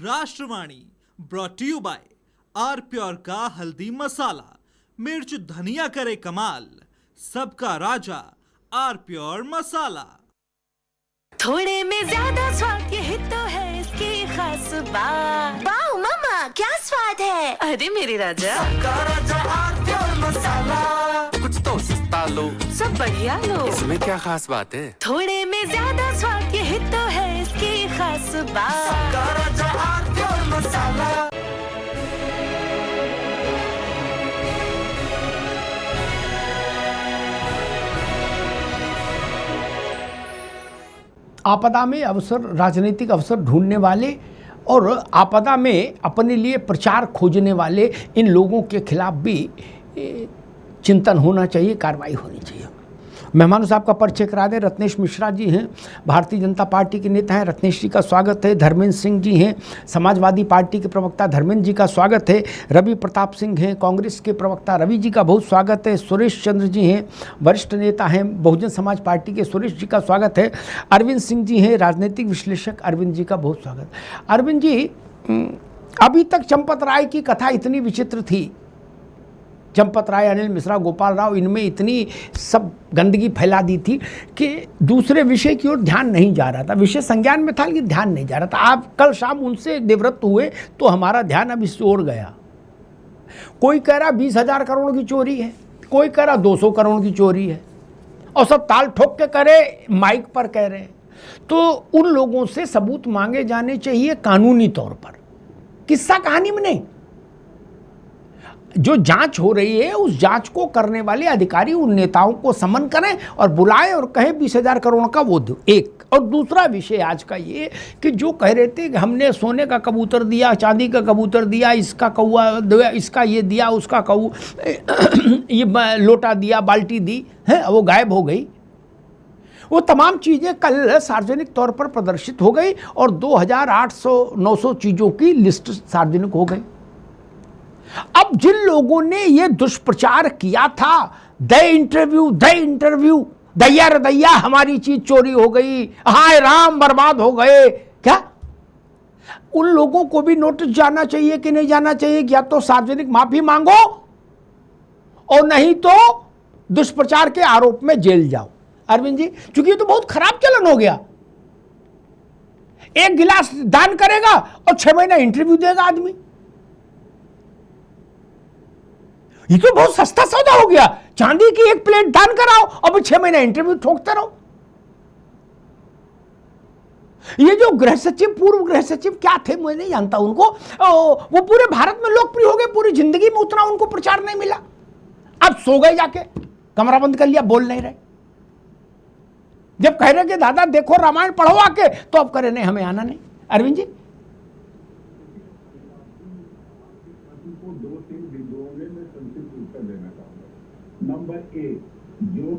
राष्ट्रवाणी brought to you by R pure का हल्दी मसाला, मिर्च धनिया करे कमाल, सबका राजा आर प्योर मसाला। थोड़े में ज्यादा स्वाद, यही तो है इसकी खास बात। वाओ मम्मा, क्या स्वाद है। अरे मेरे राजा, सबका राजा आर प्योर मसाला। कुछ तो सस्ता लो, सब बढ़िया लो। इसमें क्या खास बात है। थोड़े में ज्यादा स्वाद, यही तो है इसकी खास बात। सबका राजा आर प्योर मसाला। आपदा में अवसर, राजनीतिक अवसर ढूंढने वाले और आपदा में अपने लिए प्रचार खोजने वाले इन लोगों के खिलाफ भी चिंतन होना चाहिए, कार्रवाई होनी चाहिए। मेहमानों साहब का परिचय करा दें। रत्नेश मिश्रा जी हैं, भारतीय जनता पार्टी के नेता हैं, रत्नेश जी का स्वागत है। धर्मेंद्र सिंह जी हैं, समाजवादी पार्टी के प्रवक्ता, धर्मेंद्र जी का स्वागत है। रवि प्रताप सिंह हैं, कांग्रेस के प्रवक्ता, रवि जी का बहुत स्वागत है। सुरेश चंद्र जी हैं, वरिष्ठ नेता हैं, बहुजन समाज पार्टी के, सुरेश जी का स्वागत है। अरविंद सिंह जी हैं, राजनीतिक विश्लेषक, अरविंद जी का बहुत स्वागत। अरविंद जी, अभी तक चंपत राय की कथा इतनी विचित्र थी, चंपत राय, अनिल मिश्रा, गोपाल राव, इनमें इतनी सब गंदगी फैला दी थी कि दूसरे विषय की ओर ध्यान नहीं जा रहा था। विषय संज्ञान में था लेकिन ध्यान नहीं जा रहा था। आप कल शाम उनसे निवृत्त हुए तो हमारा ध्यान अब इस ओर गया। कोई कह रहा 20,000 करोड़ की चोरी है, कोई कह रहा 200 करोड़ की चोरी है, और सब ताल ठोक के करे, माइक पर कह रहे हैं। तो उन लोगों से सबूत मांगे जाने चाहिए कानूनी तौर पर, किस्सा कहानी में नहीं। जो जांच हो रही है उस जांच को करने वाले अधिकारी उन नेताओं को समन करें और बुलाएं और कहें 20,000 करोड़ का वो दो। एक और दूसरा विषय आज का ये कि जो कह रहे थे कि हमने सोने का कबूतर दिया, चांदी का कबूतर दिया, इसका कौआ दिया, इसका ये दिया, उसका ये लोटा दिया, बाल्टी दी है, वो गायब हो गई। वो तमाम चीज़ें कल सार्वजनिक तौर पर प्रदर्शित हो गई और 2,800-900 चीज़ों की लिस्ट सार्वजनिक हो गई। अब जिन लोगों ने ये दुष्प्रचार किया था, दे इंटरव्यू, दैया रे दैया हमारी चीज चोरी हो गई, हाय राम बर्बाद हो गए, क्या उन लोगों को भी नोटिस जाना चाहिए कि नहीं जाना चाहिए? या तो सार्वजनिक माफी मांगो और नहीं तो दुष्प्रचार के आरोप में जेल जाओ। अरविंद जी, क्योंकि ये तो बहुत खराब चलन हो गया। एक गिलास दान करेगा और 6 महीना इंटरव्यू देगा आदमी। ये तो बहुत सस्ता सौदा हो गया। चांदी की एक प्लेट दान कराओ और फिर 6 महीना इंटरव्यू ठोकते रहो। ये जो गृह सचिव, पूर्व गृह सचिव क्या थे मैं नहीं जानता उनको, वो पूरे भारत में लोकप्रिय हो गए, पूरी जिंदगी में उतना उनको प्रचार नहीं मिला। अब सो गए, जाके कमरा बंद कर लिया, बोल नहीं रहे। जब कह रहे कि दादा देखो रामायण पढ़ो आके, तो अब करे नहीं, हमें आना नहीं। अरविंद जी, नंबर 1, जो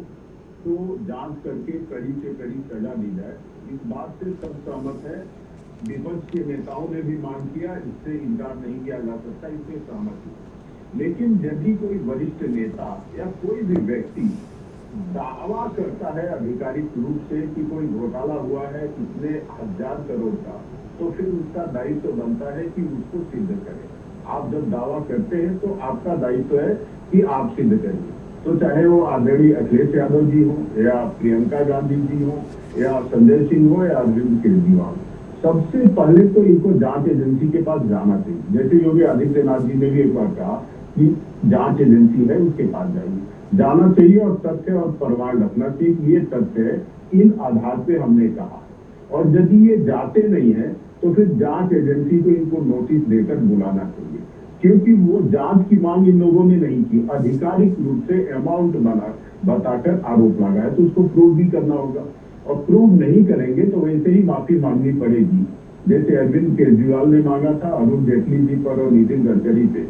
तो जांच करके कड़ी से कड़ी सजा दी जाए, इस बात से सब सहमत है। विपक्ष के नेताओं ने भी मांग किया, इससे इनकार नहीं किया जा सकता, इससे सहमत है। लेकिन यदि कोई वरिष्ठ नेता या कोई भी व्यक्ति दावा करता है आधिकारिक रूप से कि कोई घोटाला हुआ है कितने 1,000 करोड़ का, तो फिर उसका दायित्व बनता है कि उसको सिद्ध करें। आप जब दावा करते हैं तो आपका दायित्व है कि आप सिद्ध करिए। तो चाहे वो आदरणीय अखिलेश यादव जी हो, या प्रियंका गांधी जी हो, या संजय सिंह हो, या अरविंद केजरीवाल, सबसे पहले तो इनको जांच एजेंसी के पास जाना चाहिए। जैसे योगी आदित्यनाथ जी ने भी एक बार कहा कि जांच एजेंसी है, उसके पास जाइए, जाना चाहिए और तथ्य और प्रमाण रखना चाहिए कि ये तथ्य है, इन आधार पे हमने कहा। और यदि ये जाते नहीं है तो फिर जांच एजेंसी को इनको नोटिस देकर बुलाना चाहिए, क्योंकि वो जांच की मांग इन लोगों ने नहीं की, आधिकारिक रूप से अमाउंट बताकर आरोप लगाया, तो उसको प्रूव भी करना होगा। और प्रूव नहीं करेंगे तो वैसे ही माफी मांगनी पड़ेगी, जैसे अरविंद केजरीवाल ने मांगा था अरुण जेटली जी पर और नितिन गडकरी पे,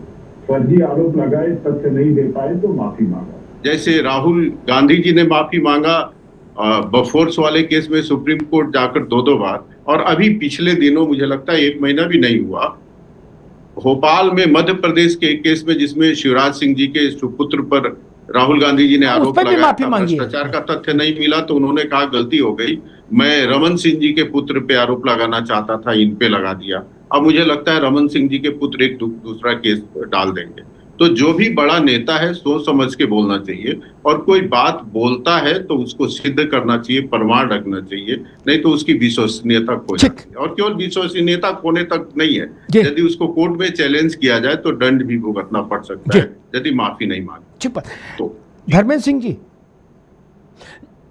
फर्जी आरोप लगाए, तथ्य नहीं दे पाए तो माफी मांगा। जैसे राहुल गांधी जी ने माफी मांगा बफोर्स वाले केस में सुप्रीम कोर्ट जाकर 2-2 बार, और अभी पिछले दिनों मुझे लगता है 1 महीना भी नहीं हुआ, भोपाल में मध्य प्रदेश के केस में जिसमें शिवराज सिंह जी के सुपुत्र पर राहुल गांधी जी ने आरोप लगाया था, भ्रष्टाचार का तथ्य नहीं मिला तो उन्होंने कहा गलती हो गई, मैं रमन सिंह जी के पुत्र पे आरोप लगाना चाहता था, इन पे लगा दिया। अब मुझे लगता है रमन सिंह जी के पुत्र एक दूसरा केस डाल देंगे। तो जो भी बड़ा नेता है सोच समझ के बोलना चाहिए, और कोई बात बोलता है तो उसको सिद्ध करना चाहिए, प्रमाण रखना चाहिए, नहीं तो उसकी विश्वसनीयता खो जाती है। और केवल विश्वसनीयता खोने तक नहीं है, यदि उसको कोर्ट में चैलेंज किया जाए तो दंड भी भुगतना पड़ सकता है यदि माफी नहीं मांगे तो। धर्मेंद्र सिंह जी,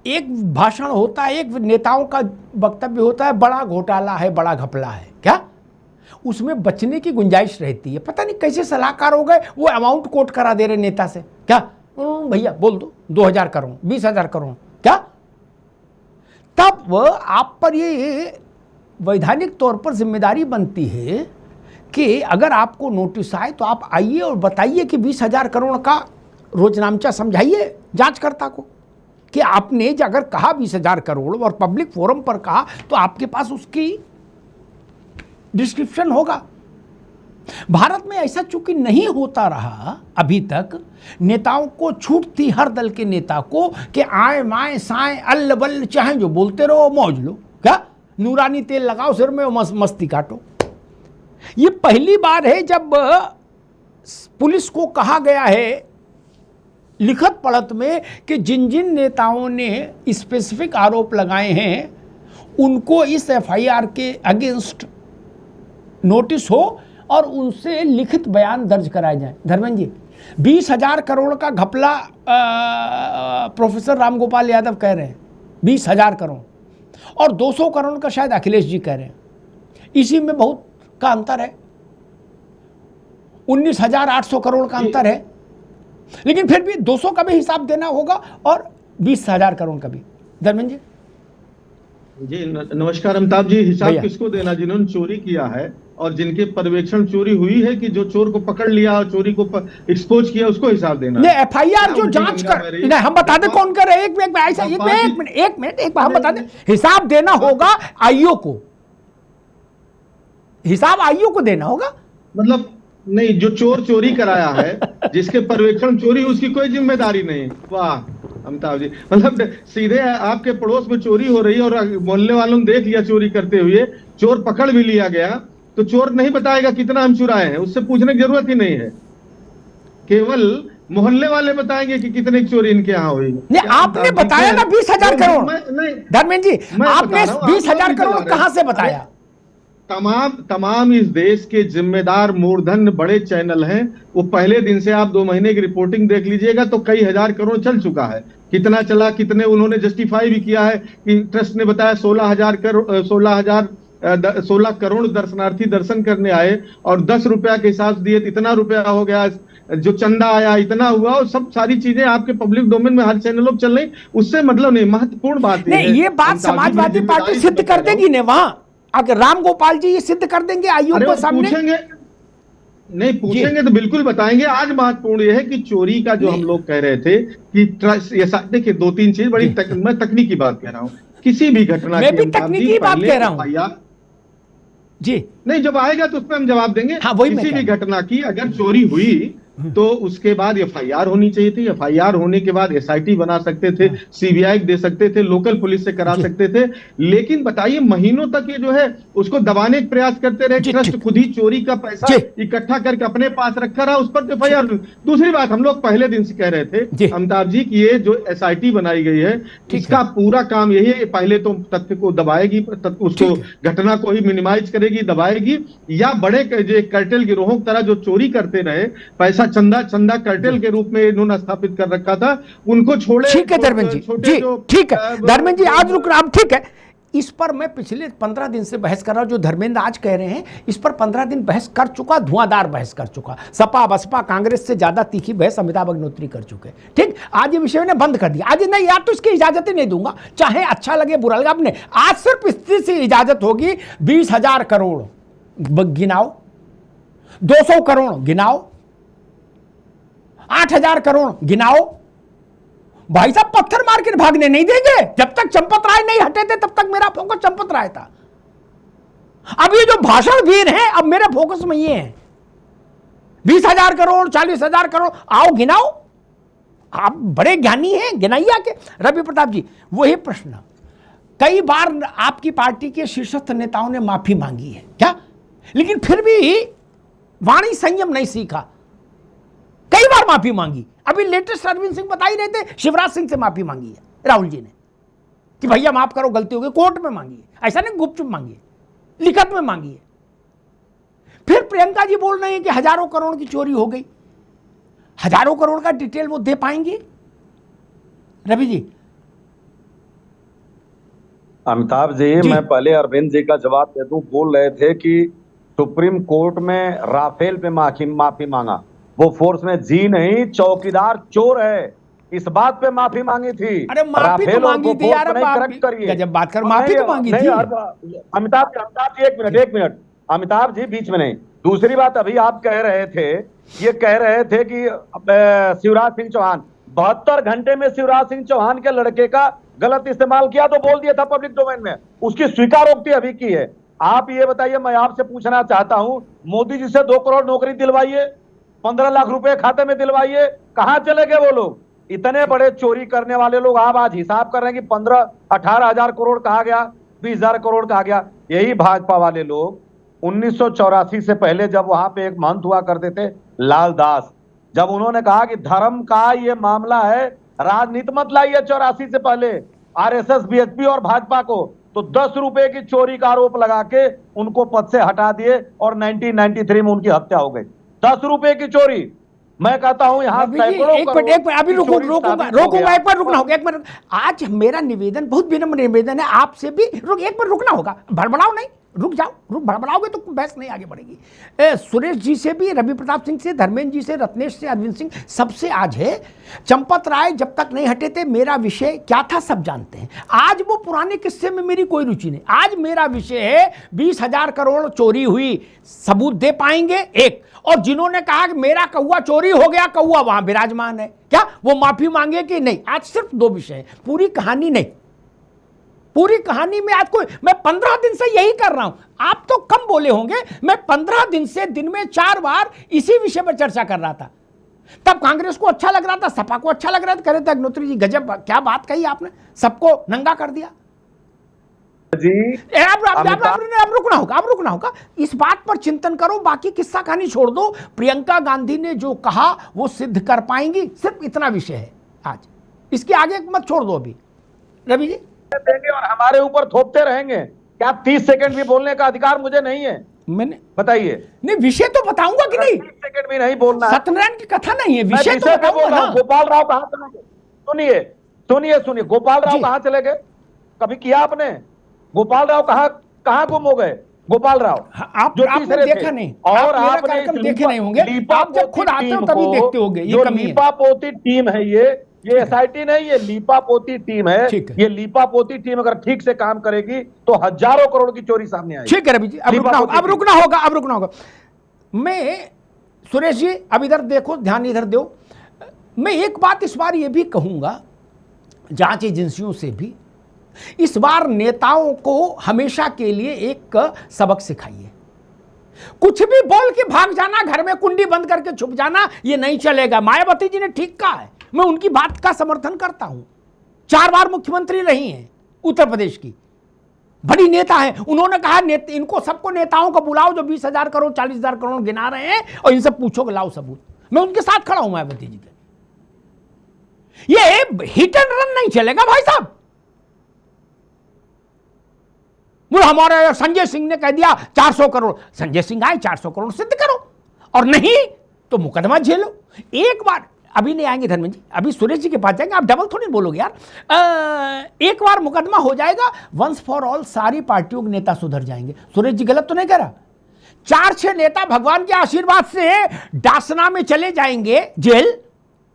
एक भाषण होता है, एक नेताओं का वक्तव्य होता है, बड़ा घोटाला है, बड़ा घपला है, क्या उसमें बचने की गुंजाइश रहती है? पता नहीं कैसे सलाहकार हो गए, वो अमाउंट कोट करा दे रहे नेता से, क्या भैया बोल दो 2000 करोड़ 20,000 करोड़, क्या तब आप पर ये वैधानिक तौर पर जिम्मेदारी बनती है कि अगर आपको नोटिस आए तो आप आइए और बताइए कि 20,000 करोड़ का रोजनामचा समझाइए जांचकर्ता को कि आपने अगर कहा 20,000 करोड़ और पब्लिक फोरम पर कहा तो आपके पास उसकी डिस्क्रिप्शन होगा। भारत में ऐसा चूंकि नहीं होता रहा अभी तक, नेताओं को छूट थी हर दल के नेता को कि आए माए साए अल्ल बल्ल चाहे जो बोलते रहो, मौज लो, क्या नूरानी तेल लगाओ सिर में और मस्ती काटो। ये पहली बार है जब पुलिस को कहा गया है लिखत पढ़त में कि जिन जिन नेताओं ने स्पेसिफिक आरोप लगाए हैं उनको इस एफआईआर के अगेंस्ट नोटिस हो और उनसे लिखित बयान दर्ज कराए जाए। धर्मेंद्र जी, 20,000 करोड़ का घपला प्रोफेसर रामगोपाल यादव कह रहे हैं 20,000 करोड़, और 200 करोड़ का शायद अखिलेश जी कह रहे हैं। इसी में बहुत का अंतर है, 19,800 करोड़ का अंतर है, लेकिन फिर भी 200 का भी हिसाब देना होगा और 20,000 करोड़ का भी। धर्मेंद्र जी नमस्कार अमिताभ जी, हिसाब किसको देना? जिन्होंने चोरी किया है और जिनके पर्यवेक्षण चोरी हुई है कि जो चोर को पकड़ लिया और चोरी को एक्सपोज किया, उसको हिसाब देना। नहीं, एफआईआर जो जांच कर, नहीं हम बता दें कौन कर रहे हैं। एक मिनट हम बता दें, हिसाब देना होगा आईओ को, हिसाब आईओ को देना होगा। मतलब नहीं, जो चोर चोरी कराया है, जिसके पर्यवेक्षण चोरी, उसकी कोई जिम्मेदारी नहीं। वाह अमिताभ जी, मतलब सीधे आपके पड़ोस में चोरी हो रही है और मोहल्ले वालों ने देख लिया चोरी करते हुए, चोर पकड़ भी लिया गया, तो चोर नहीं बताएगा कितना हम चुराए हैं, उससे पूछने की जरूरत ही नहीं है, केवल मोहल्ले वाले बताएंगे कि कितने चोरी इनके यहाँ हुई। नहीं, आपने बताया ना 20,000 करोड़। धर्मेंद्र जी, आपने 20,000 करोड़ कहां से बताया? तमाम इस देश के जिम्मेदार मूर्धन्य बड़े चैनल हैं, वो पहले दिन से आप 2 महीने की रिपोर्टिंग देख लीजिएगा तो कई हजार करोड़ चल चुका है। कितना चला, कितने उन्होंने जस्टिफाई भी किया है कि ट्रस्ट ने बताया 16 करोड़ दर्शनार्थी दर्शन करने आए और 10 रुपया के हिसाब से दिए, इतना रुपया हो गया, जो चंदा आया इतना हुआ, और सब सारी चीजें आपके पब्लिक डोमेन में हर चैनलों पर चल रही। उससे मतलब नहीं, महत्वपूर्ण बात नहीं, ये बात समाजवादी पार्टी सिद्ध कर देगी ने वहां, अगर राम गोपाल जी ये सिद्ध कर देंगे आईओ के सामने। पूछेंगे नहीं, पूछेंगे तो बिल्कुल बताएंगे। आज महत्वपूर्ण यह है कि चोरी का जो हम लोग कह रहे थे कि ट्रस्ट, ये देखिए 2-3 चीज बड़ी मैं तकनीकी बात कह रहा हूँ, किसी भी घटना मैं भी तकनीकी बात कह रहा हूँ जी, नहीं जब आएगा तो उस पर हम जवाब देंगे। हाँ, वही किसी भी घटना की अगर चोरी हुई तो उसके बाद एफआईआर होनी चाहिए थी, एफआईआर होने के बाद एसआईटी बना सकते थे, सीबीआई दे सकते थे, लोकल पुलिस से करा सकते थे, लेकिन बताइए महीनों तक ये जो है उसको दबाने का प्रयास करते रहे। ट्रस्ट खुद ही चोरी का पैसा इकट्ठा करके अपने पास रखा रहा, उस पर एफआईआर। दूसरी बात, हम लोग पहले दिन से कह रहे थे अमिताभ जी की ये जो एसआईटी बनाई गई है, इसका पूरा काम यही है, पहले तो तथ्य को दबाएगी, उसको घटना को ही मिनिमाइज करेगी, दबाएगी, या बड़े जो कार्टेल गिरोहों की तरह जो चोरी करते रहे, पैसा चंदा कार्टेल के रूप में इन्होंने स्थापित कर रखा था, उनको छोड़े। ठीक है धर्मेंद्र जी, ठीक है धर्मेंद्र जी, आज रुक रहा, ठीक है। इस पर मैं पिछले 15 दिन से बहस कर रहा हूं, जो धर्मेंद्र आज कह रहे हैं इस पर 15 दिन बहस कर चुका, धुआंधार बहस कर चुका, सपा बसपा कांग्रेस से ज्यादा तीखी बहस अमिताभ अग्निहोत्री कर चुके। ठीक, आज ये विषय मैंने बंद कर दिया, आज नहीं, यार तो इसकी इजाजत ही नहीं दूंगा, चाहे अच्छा लगे बुरा लगे। आपने आज सिर्फ इससे इजाजत होगी 20,000 करोड़ गिनाओ, 200 करोड़ गिनाओ, 8,000 करोड़ गिनाओ। भाई साहब पत्थर मार के भागने नहीं देंगे, जब तक चंपत राय नहीं हटे थे तब तक मेरा फोकस चंपत राय था। अब ये जो भाषण वीर हैं, अब मेरे फोकस में ये हैं 20,000 करोड़ 40,000 करोड़, आओ गिनाओ, आप बड़े ज्ञानी हैं, गिनाइए आके। रवि प्रताप जी, वही प्रश्न कई बार आपकी पार्टी के शीर्षस्थ नेताओं ने माफी मांगी है क्या? लेकिन फिर भी वाणी संयम नहीं सीखा, कई बार माफी मांगी। अभी लेटेस्ट अरविंद सिंह बता ही रहे थे, शिवराज सिंह से माफी मांगी है राहुल जी ने कि भैया माफ करो, गलती हो गई। कोर्ट में मांगी है, ऐसा नहीं गुपचुप मांगी है, लिखत में मांगी है। फिर प्रियंका जी बोल रहे हैं कि हजारों करोड़ की चोरी हो गई। हजारों करोड़ का डिटेल वो दे पाएंगे रवि जी? अमिताभ जी, मैं पहले अरविंद जी का जवाब दे दूं। बोल रहे थे कि सुप्रीम कोर्ट में राफेल पे माफी मांगा, वो फोर्स में जी नहीं, चौकीदार चोर है, इस बात पे माफी मांगी थी। अरे माफी तो मांगी थी यार, करेक्ट करिए जब बात कर, माफी तो मांगी थी। अमिताभ जी एक मिनट अमिताभ जी बीच में नहीं। दूसरी बात, अभी आप कह रहे थे, ये कह रहे थे कि शिवराज सिंह चौहान 72 घंटे में शिवराज सिंह चौहान के लड़के का गलत इस्तेमाल किया तो बोल दिया था पब्लिक डोमेन में, उसकी स्वीकारोक्ति अभी की है। आप ये बताइए, मैं आपसे पूछना चाहता हूं, मोदी जी से 2 करोड़ नौकरी दिलवाइए, 15 लाख रुपए खाते में दिलवाइए, कहां चले गए वो लोग? इतने बड़े चोरी करने वाले लोग आप आज हिसाब कर रहे हैं कि 15-18 हजार करोड़ कहा गया, 20 हजार करोड़ कहा गया। यही भाजपा वाले लोग 1984 से पहले जब वहां पे एक महंत हुआ करते थे लाल दास, जब उन्होंने कहा कि धर्म का ये मामला है, राजनीति मत लाइए 84 से पहले आरएसएस, बीएसपी और भाजपा को, तो 10 रुपए की चोरी का आरोप लगा के उनको पद से हटा दिए और 1993 में उनकी हत्या हो गई। 10 रुपए की चोरी। मैं कहता हूं यहाँ अभी रोकूंगा, एक बार रुकना होगा, एक बार। आज मेरा निवेदन, बहुत विनम्र निवेदन है आपसे भी, एक बार रुकना होगा, भड़बड़ाओ नहीं, रुक जाओ, भड़बड़ाओगे तो बहस नहीं आगे बढ़ेगी। सुरेश जी से भी, रवि प्रताप सिंह से, धर्मेंद्र जी से, रत्नेश से, अरविंद सिंह, सबसे आज है। चंपत राय जब तक नहीं हटे थे, मेरा विषय क्या था सब जानते हैं। आज वो पुराने किस्से में मेरी कोई रुचि नहीं। आज मेरा विषय है 20,000 करोड़ चोरी हुई, सबूत दे पाएंगे? एक, और जिन्होंने कहा कि मेरा कौआ चोरी हो गया, कौआ वहां विराजमान है, क्या वो माफी मांगे कि नहीं? आज सिर्फ 2 विषय है, पूरी कहानी नहीं। पूरी कहानी में आज कोई, मैं 15 दिन से यही कर रहा हूं, आप तो कम बोले होंगे, मैं 15 दिन से दिन में 4 बार इसी विषय पर चर्चा कर रहा था। तब कांग्रेस को अच्छा लग रहा था, सपा को अच्छा लग रहा था, कह रहे थे अग्निहोत्री जी गजब क्या बात कही आपने, सबको नंगा कर दिया जी। अब रुकना होगा, इस बात पर चिंतन करो, बाकी किस्सा कहानी छोड़ दो। प्रियंका गांधी ने जो कहा वो सिद्ध कर पाएंगी, सिर्फ इतना विषय है आज, इसके आगे मत छोड़ दो अभी रवि जी। देंगे और हमारे ऊपर थोपते रहेंगे, क्या 30 सेकंड भी बोलने का अधिकार मुझे नहीं है? मैंने बताइए, नहीं विषय तो बताऊंगा कि नहीं, 30 सेकंड भी नहीं बोलना। सत्यनारायण की कथा नहीं है, विषय तो बताऊंगा ना। गोपाल राव कहां चले गए? सुनिए, गोपाल राव कहां चले गए? कभी किया आपने? गोपाल राव कहां गुम हो गए? गोपाल राव आपने देखा नहीं, और आपने देखे नहीं होंगे, आप जब खुद आते हो तभी देखते होंगे। ये कमी है, लीपापोती टीम है ये एसआईटी नहीं, ये लीपापोती टीम है। ये लीपापोती टीम अगर ठीक से काम करेगी तो हजारों करोड़ की चोरी सामने आएगी। ठीक है रवि जी, अब रुकना होगा। मैं, सुरेश जी अब इधर देखो, ध्यान इधर दो। मैं एक बात इस बार ये भी कहूंगा जांच एजेंसियों से भी, इस बार नेताओं को हमेशा के लिए एक सबक सिखाइए। कुछ भी बोल के भाग जाना, घर में कुंडी बंद करके छुप जाना, ये नहीं चलेगा। मायावती जी ने ठीक कहा है, मैं उनकी बात का समर्थन करता हूं। 4 बार मुख्यमंत्री रही हैं उत्तर प्रदेश की, बड़ी नेता है। उन्होंने कहा इनको सबको नेताओं को बुलाओ जो 20,000 करोड़ 40,000 करोड़ गिना रहे हैं, और इनसे पूछो कि लाओ सबूत। मैं उनके साथ खड़ा हूं मायावती जी के। ये हिट एंड रन नहीं चलेगा भाई साहब। वो हमारे संजय सिंह ने कह दिया 400 करोड़, संजय सिंह आए 400 करोड़ सिद्ध करो, और नहीं तो मुकदमा झेलो। एक बार, अभी नहीं आएंगे धर्मेंद्र जी, अभी सुरेश जी के पास जाएंगे, आप डबल थोड़ी बोलोगे यार। एक बार मुकदमा हो जाएगा, वंस फॉर ऑल सारी पार्टियों के नेता सुधर जाएंगे। सुरेश जी गलत तो नहीं कह रहा। 4-6 नेता भगवान के आशीर्वाद से डासना में चले जाएंगे जेल,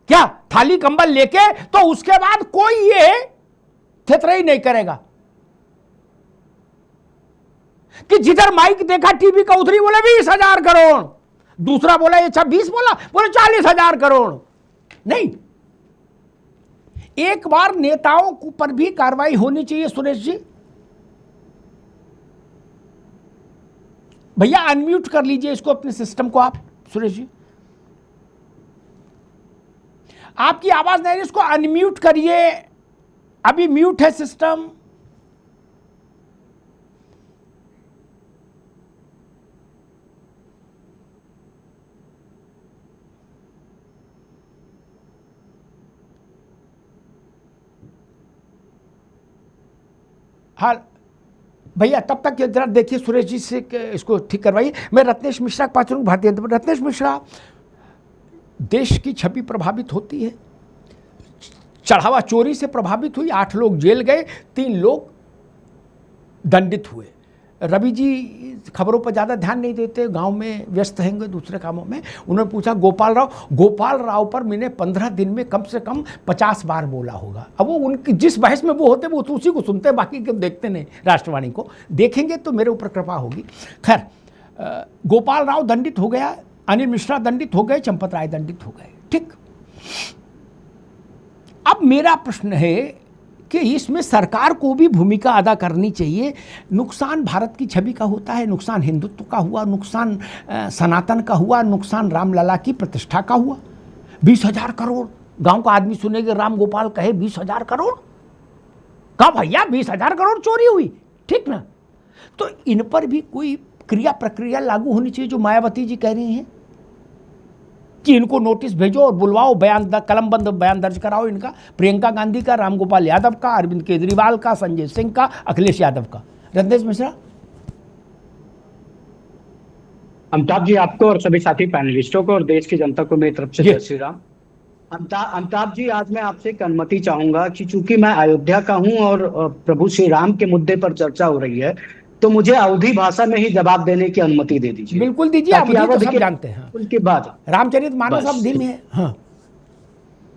क्या थाली कंबल लेके, तो उसके बाद कोई ये थेथराई नहीं करेगा कि जिधर माइक देखा टीवी का उधर ही बोले 20,000 करोड़, दूसरा बोला ये 26 बोला, बोले 40,000 करोड़। नहीं, एक बार नेताओं पर भी कार्रवाई होनी चाहिए। सुरेश जी भैया अनम्यूट कर लीजिए इसको, अपने सिस्टम को आप। सुरेश जी आपकी आवाज नहीं, इसको अनम्यूट करिए, अभी म्यूट है सिस्टम। हाँ भैया, तब तक जरा देखिए सुरेश जी से इसको ठीक करवाइए। मैं रत्नेश मिश्रा के पास चलूँ, भारतीय जनता पार्टी। रत्नेश मिश्रा, देश की छवि प्रभावित होती है, चढ़ावा चोरी से प्रभावित हुई, 8 लोग जेल गए, 3 लोग दंडित हुए। रवि जी खबरों पर ज़्यादा ध्यान नहीं देते, गांव में व्यस्त रहेंगे दूसरे कामों में। उन्होंने पूछा गोपाल राव पर मैंने 15 दिन में कम से कम 50 बार बोला होगा। अब वो उनकी जिस बहस में वो होते वो तो उसी को सुनते हैं, बाकी क्यों देखते नहीं। राष्ट्रवाणी को देखेंगे तो मेरे ऊपर कृपा होगी। खैर, गोपाल राव दंडित हो गया, अनिल मिश्रा दंडित हो गए, चंपत राय दंडित हो गए, ठीक। अब मेरा प्रश्न है कि इसमें सरकार को भी भूमिका अदा करनी चाहिए। नुकसान भारत की छवि का होता है, नुकसान हिंदुत्व का हुआ, नुकसान सनातन का हुआ, नुकसान रामलला की प्रतिष्ठा का हुआ। 20,000 करोड़, गांव का आदमी सुनेगा राम गोपाल कहे 20,000 करोड़, कहा भैया 20,000 करोड़ चोरी हुई, ठीक ना। तो इन पर भी कोई क्रिया प्रक्रिया लागू होनी चाहिए, जो मायावती जी कह रही हैं कि इनको नोटिस भेजो और बुलवाओ, कलमबंद बयान दर्ज कराओ इनका, प्रियंका गांधी का, रामगोपाल यादव का, अरविंद केजरीवाल का, संजय सिंह का, अखिलेश यादव का। रत्नेश मिश्रा। अमिताभ जी, आपको और सभी साथी पैनलिस्टों को और देश की जनता को मेरी तरफ से जय श्री राम। अमिताभ जी, आज मैं आपसे एक अनुमति चाहूंगा कि चूंकि मैं अयोध्या का हूं और प्रभु श्री राम के मुद्दे पर चर्चा हो रही है, तो मुझे अवधी भाषा में ही जवाब देने की अनुमति दे दीजिए। बिल्कुल दीजिए, अवधी तो सब जानते हैं। उनके बाद रामचरितमानस अवधी में है। हाँ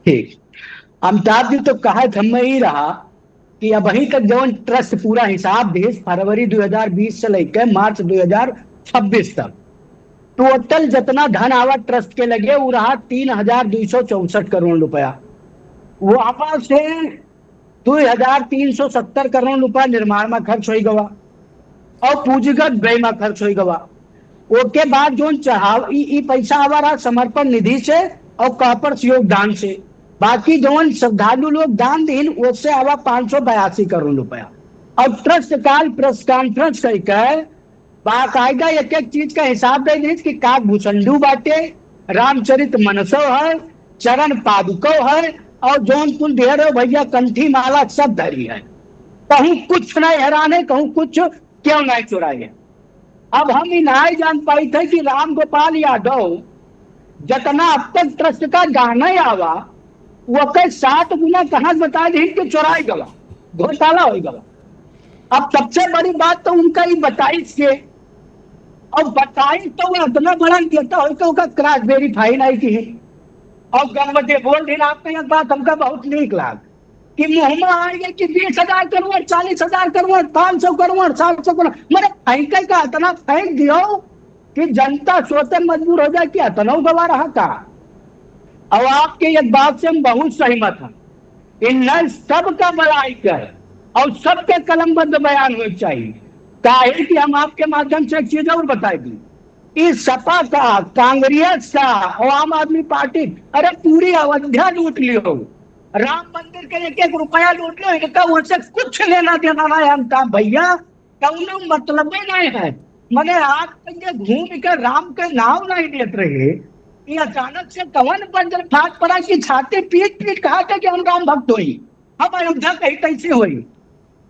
ठीक। अमिताभ जी, तो कहा थम ही रहा कि अब अभी तक जो ट्रस्ट पूरा हिसाब देश फरवरी 2020 से लेकर मार्च 2026 तक टोटल जितना धन आवा ट्रस्ट के लगे वो रहा 3,264 करोड़ रुपया। वहां से 2,370 करोड़ रुपया निर्माण में खर्च हो गवा और पूंजीगत व्यय में खर्च हो गवा। उसके बाद जो चढ़ाव पैसा आवा रहा समर्पण निधि से और कॉपर्स योगदान से। बाकी जो श्रद्धालु लोग दान दीन उससे आवा 582 करोड़ रुपया। और ट्रस्ट काल प्रेस कॉन्फ्रेंस करके बाकायदा एक एक चीज का हिसाब दे दी कि काक भूषंडू बाटे, रामचरित मनसो है, चरण पादुको है और जौन कुल ढेर भैया कंठी माला सब धरी है। कहूं कुछ नहीं हैरान है, कहूं कुछ क्यों नहीं चुराए। अब हम ही नहीं जान पाई थे कि राम गोपाल यादव जितना अब तक ट्रस्ट का गहना आवा वो कई 7 गुना कहा बता दी कि चुराई गवा, घोटाला हो गवा। अब सबसे बड़ी बात तो उनका ही बताई से, और बताई तो वो इतना बड़ा देता हो क्रॉस वेरीफाई नहीं की। और गणपति बोल दिन आपने एक बात हमका बहुत नीक लाग कि मुंह में आएंगे कि 20,000 करोड़, 40,000 करोड़, 500 करोड़, 700 करोड़, मैंने फेंके का इतना फेंक दियो कि जनता सोचते मजबूर हो जाए कि इतना गवा रहा का। अब आपके एक बात से हम बहुत सहमत हैं, इन सबका बड़ाई कर और सबके कलमबंद बयान होना चाहिए। काहे कि हम आपके माध्यम से एक चीज और बताएगी, इस सपा का, कांग्रेस का और आम आदमी पार्टी, अरे पूरी अयोध्या लूट लियो, राम मंदिर के 1-1 रुपया लूट लो, इनका उनसे कुछ लेना देना नहीं। हम कहा भैया कौनो मतलब नहीं है। मैंने आज तक घूम कर राम के नाम नहीं देते रहे, ये अचानक से कवन बंजर फाट पड़ा कि छाती पीट पीट कहा था कि हम राम भक्त हुई, हम अयोध्या कहीं कैसे हुई।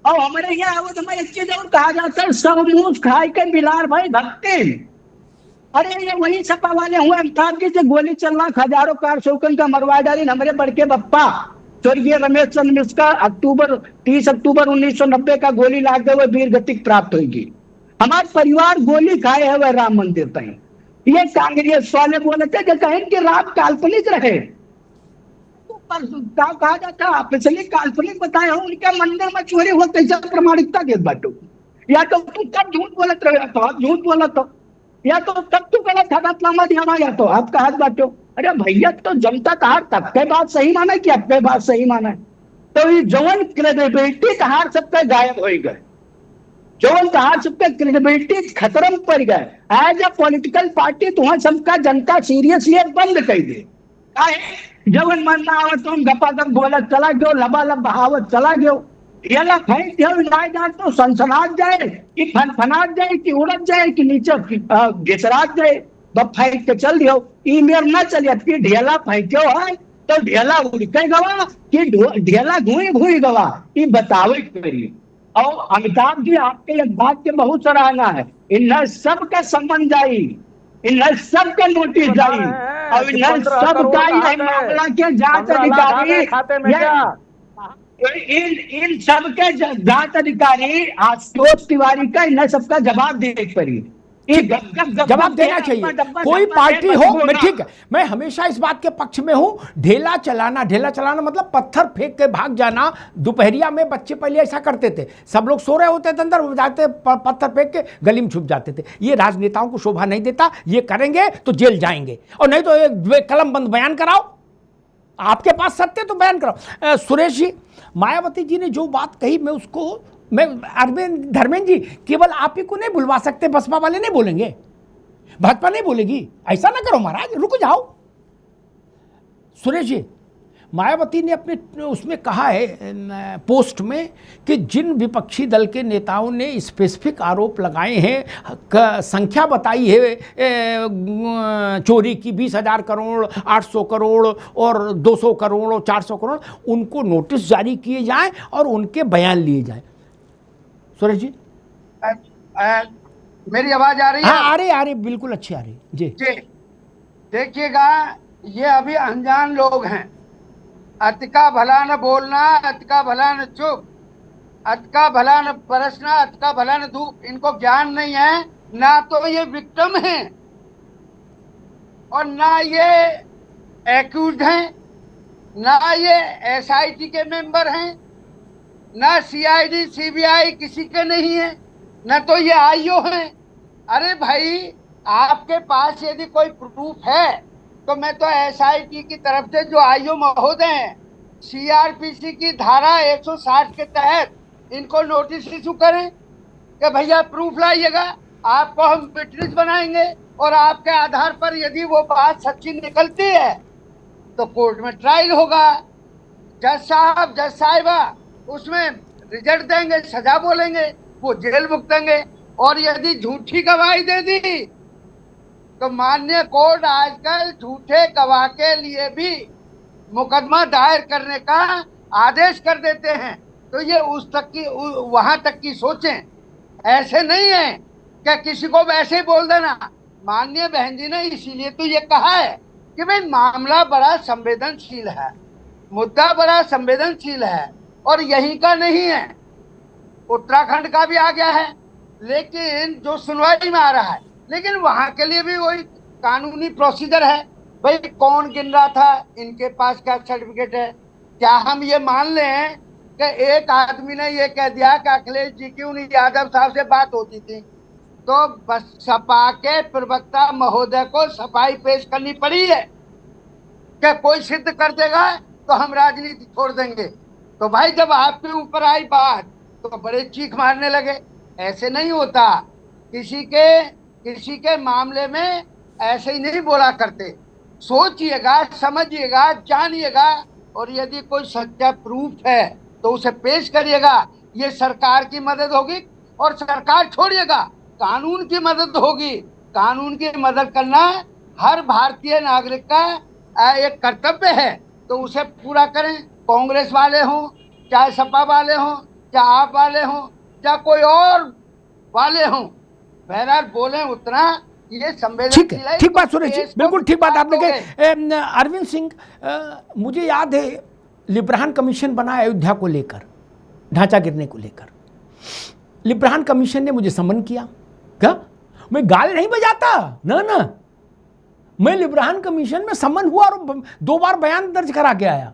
और हमारे यहाँ आवत में एक चीज और कहा जाता है, सब मुंह खाए के बिलार भाई भक्ति। अरे ये वही सपा वाले हुए अमिताभ जी से गोली चलना, हजारों कार शौकन का मरवा डाली। हमारे बड़के बप्पा स्वर्गीय रमेश चंद्र मिश्रा 30 अक्टूबर 1990 का गोली लागते हुए वीर गति प्राप्त होगी। हमारे परिवार गोली खाए है वह राम मंदिर तक। ये कांग्रेस वाले बोले थे कि कहें कि राम काल्पनिक रहे, कहा जाता पिछले काल्पनिक बताए हो उनके मंदिर में चोरी हो, कैसे प्रमाणिकता के बाटो। या तो तू तब झूठ बोलत रहे, तो आप झूठ बोलत हो, या तो तब तू गलत हदातनामा दिया, या तो आपका हाथ बाटो। अरे भैया, तो जनता कहा तब के बात सही माना कि अब के बात सही माना। तो ये जवन क्रेडिबिलिटी कहार सबके गायब हो गए, जवन कहार सबके क्रेडिबिलिटी खतरम पड़ गए। एज ए पॉलिटिकल पार्टी तो सबका जनता सीरियसली बंद कर दे। जवन मन ना आवत तुम गपागप बोलत चला गयो, लबालब बहावत चला गयो, येला फेंक दियो, ना जाए तो सनसनात जाए कि फनफनात जाए कि उड़त जाए कि नीचे घिसरात जाए, बब फेंक के चल दियो। ईमेल ना चलिए कि ढेला फेंक्यो है तो ढेला उड़ के गवा कि ढेला घूई घूई गवा, ये बतावे करिए। और अमिताभ जी आपके एक बात के बहुत सराहना है, इन सबके संबंध जाई, इन सबके नोटिस जाई और इन सबका ये मामला के जांच अधिकारी खाते में क्या इन सबके जांच अधिकारी आशुतोष तिवारी का इन सबका जवाब देने पड़ी, जवाब देना चाहिए। कोई पार्टी हो, मैं ठीक है, मैं हमेशा इस बात के पक्ष में हूं। ढेला चलाना मतलब पत्थर फेंक के भाग जाना। दोपहरिया में बच्चे पहले ऐसा करते थे, सब लोग सो रहे होते थे, अंदर जाते पत्थर फेंक के गली में छुप जाते थे। ये राजनेताओं को शोभा नहीं देता, ये करेंगे तो जेल जाएंगे, और नहीं तो कलम बंद बयान कराओ, आपके पास सत्य तो बयान कराओ। सुरेश जी, मायावती जी ने जो बात कही, मैं अरविंद धर्मेंद्र जी, केवल आप ही को नहीं बुलवा सकते, बसपा वाले नहीं बोलेंगे, भाजपा नहीं बोलेगी, ऐसा ना करो महाराज, रुक जाओ। सुरेश जी, मायावती ने अपने उसमें कहा है पोस्ट में कि जिन विपक्षी दल के नेताओं ने स्पेसिफिक आरोप लगाए हैं, संख्या बताई है चोरी की 20,000 करोड़, 800 करोड़ और 200 करोड़ और 400 करोड़, उनको नोटिस जारी किए जाएं और उनके बयान लिए जाएं। सुरेश जी, मेरी आवाज आ रही है? हाँ, आ रही, बिल्कुल अच्छी आ रही जी। देखिएगा, ये अभी अनजान लोग हैं। अति का भला न बोलना, अति का भला न चुप, अति का भला न बरसना, अति का भला न धूप। इनको ज्ञान नहीं है, ना तो ये विक्टिम हैं और ना ये एक्यूज्ड हैं, ना ये एसआईटी के मेंबर हैं, ना सीआईडी सीबीआई किसी के नहीं है, ना तो ये आईओ हैं। अरे भाई, आपके पास यदि कोई प्रूफ है तो मैं तो एसआईटी की तरफ से जो आईओ महोदय हैं, सीआरपीसी की धारा 160 के तहत इनको नोटिस इशू करें कि भैया प्रूफ लाइएगा, आपको हम विटनेस बनाएंगे और आपके आधार पर यदि वो बात सच्ची निकलती है तो कोर्ट में ट्रायल होगा। जज साहब, जज साहिबा उसमें रिजल्ट देंगे, सजा बोलेंगे, वो जेल भुगतेंगे। और यदि झूठी गवाही दे दी तो माननीय कोर्ट आजकल झूठे गवाह के लिए भी मुकदमा दायर करने का आदेश कर देते हैं। तो ये उस तक की, वहां तक की सोचें, ऐसे नहीं है क्या किसी को वैसे ही बोल देना। माननीय बहन जी ने इसीलिए तो ये कहा है कि भाई मामला बड़ा संवेदनशील है, मुद्दा बड़ा संवेदनशील है और यहीं का नहीं है, उत्तराखंड का भी आ गया है, लेकिन जो सुनवाई में आ रहा है, लेकिन वहां के लिए भी वही कानूनी प्रोसीजर है। भाई कौन गिन रहा था, इनके पास क्या सर्टिफिकेट है? क्या हम ये मान लें कि एक आदमी ने ये कह दिया कि अखिलेश जी की उन्हीं यादव साहब से बात होती थी, तो बस सपा के प्रवक्ता महोदय को सफाई पेश करनी पड़ी है क्या कोई सिद्ध कर देगा तो हम राजनीति छोड़ देंगे? तो भाई जब आपके ऊपर आई बात तो बड़े चीख मारने लगे। ऐसे नहीं होता, किसी के मामले में ऐसे ही नहीं बोला करते। सोचिएगा, समझिएगा, जानिएगा और यदि कोई सच्चा प्रूफ है तो उसे पेश करिएगा। ये सरकार की मदद होगी और सरकार छोड़िएगा, कानून की मदद होगी। कानून की मदद करना हर भारतीय नागरिक का एक कर्तव्य है, तो उसे पूरा करें। कांग्रेस वाले हों, चाहे सपा वाले हों, चाहे आप वाले हों, चाहे कोई और वाले हों, बहरहाल बोले उतना ये ठीक है। ठीक बात सुरेश जी, बिल्कुल ठीक बात आपने कही। अरविंद सिंह, मुझे याद है लिब्राहन कमीशन बना अयोध्या को लेकर, ढांचा गिरने को लेकर। लिब्राहन कमीशन ने मुझे समन किया। क्या मैं गाल नहीं बजाता, ना, मैं लिब्राहन कमीशन में समन हुआ और 2 बार बयान दर्ज करा के आया।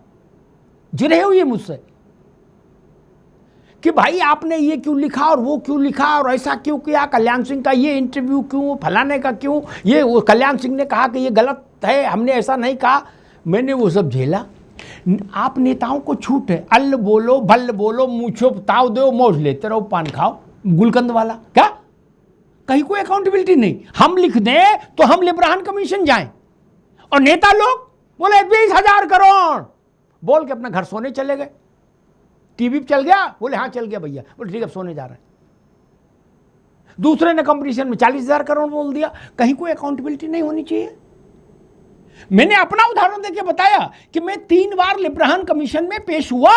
जिरहे हुई मुझसे कि भाई आपने ये क्यों लिखा और वो क्यों लिखा और ऐसा क्यों किया, कल्याण सिंह का ये इंटरव्यू क्यों, फलाने का क्यों, ये वो कल्याण सिंह ने कहा कि ये गलत है, हमने ऐसा नहीं कहा। मैंने वो सब झेला। आप नेताओं को छूट है, अल्ल बोलो, भल्ल बोलो, मूछो ताव दो, मौज लेते रहो, पान खाओ, गुलकंद वाला। क्या कहीं कोई अकाउंटेबिलिटी नहीं? हम लिख दें तो हम लिब्राहन कमीशन जाएं और नेता लोग बोले 20,000 करोड़ बोल के अपना घर सोने चले गए। टीवी पे चल गया, बोले हाँ चल गया भैया, बोले ठीक है सोने जा रहे हैं। दूसरे ने कंपटीशन में 40,000 करोड़ बोल दिया। कहीं कोई अकाउंटेबिलिटी नहीं होनी चाहिए? मैंने अपना उदाहरण देके बताया कि मैं 3 बार लिब्राहन कमीशन में पेश हुआ।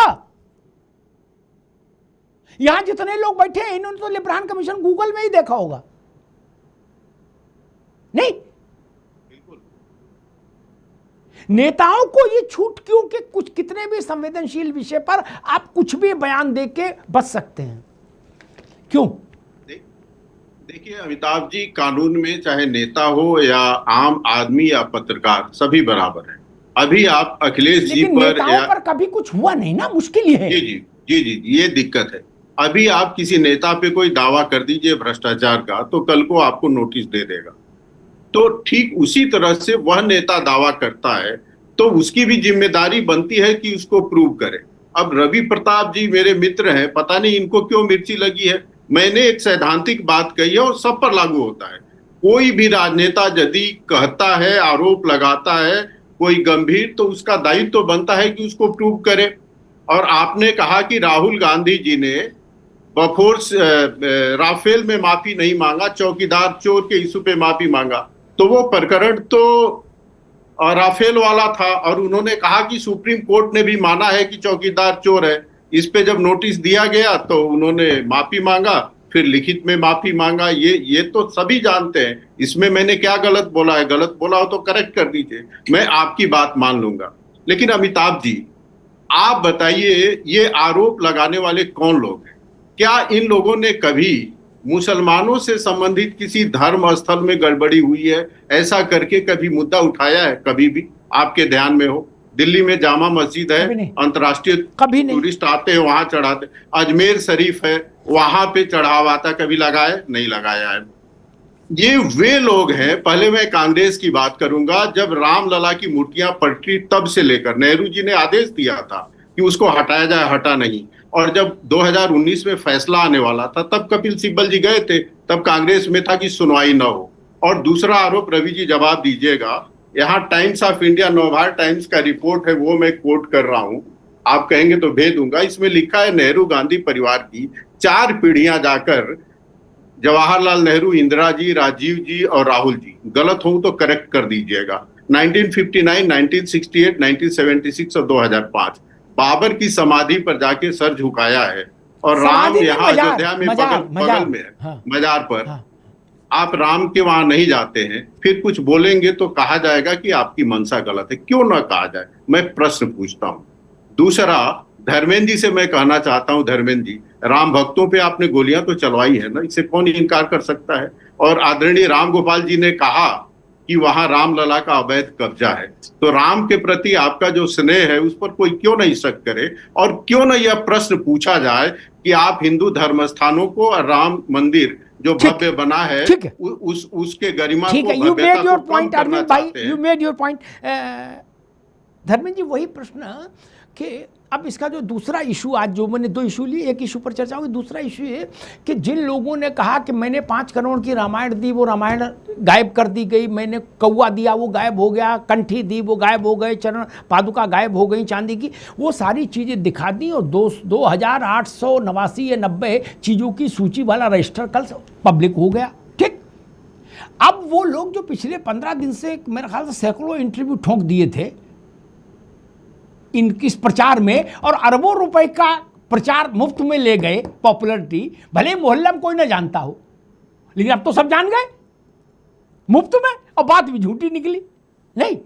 यहां जितने लोग बैठे हैं इन्होंने तो लिब्रान कमीशन गूगल में ही देखा होगा, नहीं? नेताओं को ये छूट क्यों कि कुछ कितने भी संवेदनशील विषय पर आप कुछ भी बयान देके बच सकते हैं, क्यों? देखिए अमिताभ जी, कानून में चाहे नेता हो या आम आदमी या पत्रकार, सभी बराबर हैं। अभी आप अखिलेश जी पर कभी कुछ हुआ नहीं ना, मुश्किल ही है। जी जी जी जी, ये दिक्कत है। अभी आप किसी नेता पे कोई दावा कर दीजिए भ्रष्टाचार का, तो कल को आपको नोटिस दे देगा। तो ठीक उसी तरह से वह नेता दावा करता है तो उसकी भी जिम्मेदारी बनती है कि उसको प्रूव करे। अब रवि प्रताप जी मेरे मित्र हैं, पता नहीं इनको क्यों मिर्ची लगी है। मैंने एक सैद्धांतिक बात कही है और सब पर लागू होता है। कोई भी राजनेता यदि कहता है, आरोप लगाता है कोई गंभीर, तो उसका दायित्व तो बनता है कि उसको प्रूव करे। और आपने कहा कि राहुल गांधी जी ने बफोर्स राफेल में माफी नहीं मांगा, चौकीदार चोर के इशू पे माफी मांगा, तो वो प्रकरण तो राफेल वाला था। और उन्होंने कहा कि सुप्रीम कोर्ट ने भी माना है कि चौकीदार चोर है। इस पे जब नोटिस दिया गया तो उन्होंने माफी मांगा, फिर लिखित में माफी मांगा। ये तो सभी जानते हैं। इसमें मैंने क्या गलत बोला है? गलत बोला हो तो करेक्ट कर दीजिए, मैं आपकी बात मान लूंगा। लेकिन अमिताभ जी, आप बताइए, ये आरोप लगाने वाले कौन लोग हैं? क्या इन लोगों ने कभी मुसलमानों से संबंधित किसी धर्म स्थल में गड़बड़ी हुई है, ऐसा करके कभी मुद्दा उठाया है? कभी भी आपके ध्यान में हो? दिल्ली में जामा मस्जिद है, अंतर्राष्ट्रीय टूरिस्ट आते हैं, वहां चढ़ाते। अजमेर शरीफ है, वहां पे चढ़ावा आता, कभी लगाया? नहीं लगाया है। ये वे लोग हैं। पहले मैं कांग्रेस की बात करूंगा। जब रामलला की मूर्तियां पलटी तब से लेकर नेहरू जी ने आदेश दिया था कि उसको हटाया जाए, हटा नहीं। और जब 2019 में फैसला आने वाला था तब कपिल सिब्बल जी गए थे, तब कांग्रेस में था कि सुनवाई न हो। और दूसरा आरोप, रवि जी जवाब दीजिएगा, यहाँ times of India, Navbharat times का रिपोर्ट है, वो मैं कोट कर रहा हूं, आप कहेंगे तो भेज दूंगा। इसमें लिखा है नेहरू गांधी परिवार की 4 पीढ़ियां जाकर जवाहरलाल नेहरू, इंदिरा जी, राजीव जी और राहुल जी, गलत हो तो करेक्ट कर दीजिएगा, 1959, 1968, 1976 और 2005 बाबर की समाधि पर जाके सर झुकाया है। और राम यहाँ अयोध्या में बगल में है, हाँ, मजार पर, हाँ। आप राम के वहां नहीं जाते हैं, फिर कुछ बोलेंगे तो कहा जाएगा कि आपकी मंशा गलत है। क्यों ना कहा जाए? मैं प्रश्न पूछता हूं। दूसरा, धर्मेंद्र जी से मैं कहना चाहता हूं, धर्मेंद्र जी, राम भक्तों पे आपने गोलियां तो चलवाई है ना, इससे कौन इनकार कर सकता है? और आदरणीय राम गोपाल जी ने कहा कि वहां रामलला का अवैध कब्जा है। तो राम के प्रति आपका जो स्नेह है उस पर कोई क्यों नहीं शक करे? और क्यों न यह प्रश्न पूछा जाए कि आप हिंदू धर्म स्थानों को और राम मंदिर जो भव्य बना है उसके गरिमा को, भव्यता को कम करना चाहते हैं? You made your point Dharmendra ji. वही प्रश्न कि अब इसका जो दूसरा इशू, आज जो मैंने 2 इशू लिए, एक इशू पर चर्चा होगी, दूसरा इशू है कि जिन लोगों ने कहा कि मैंने 5 करोड़ की रामायण दी, वो रामायण गायब कर दी गई, मैंने कौवा दिया वो गायब हो गया, कंठी दी वो गायब हो गए, चरण पादुका गायब हो गई चांदी की, वो सारी चीज़ें दिखा दी। और 2889 या 90 चीज़ों की सूची वाला रजिस्टर कल पब्लिक हो गया। ठीक, अब वो लोग जो पिछले 15 दिन से मेरे ख्याल से सैकड़ों इंटरव्यू ठोंक दिए थे इनकी प्रचार में, और अरबों रुपए का प्रचार मुफ्त में ले गए, पॉपुलरिटी, भले मोहल्ले में कोई ना जानता हो, लेकिन अब तो सब जान गए मुफ्त में, और बात भी झूठी निकली। नहीं,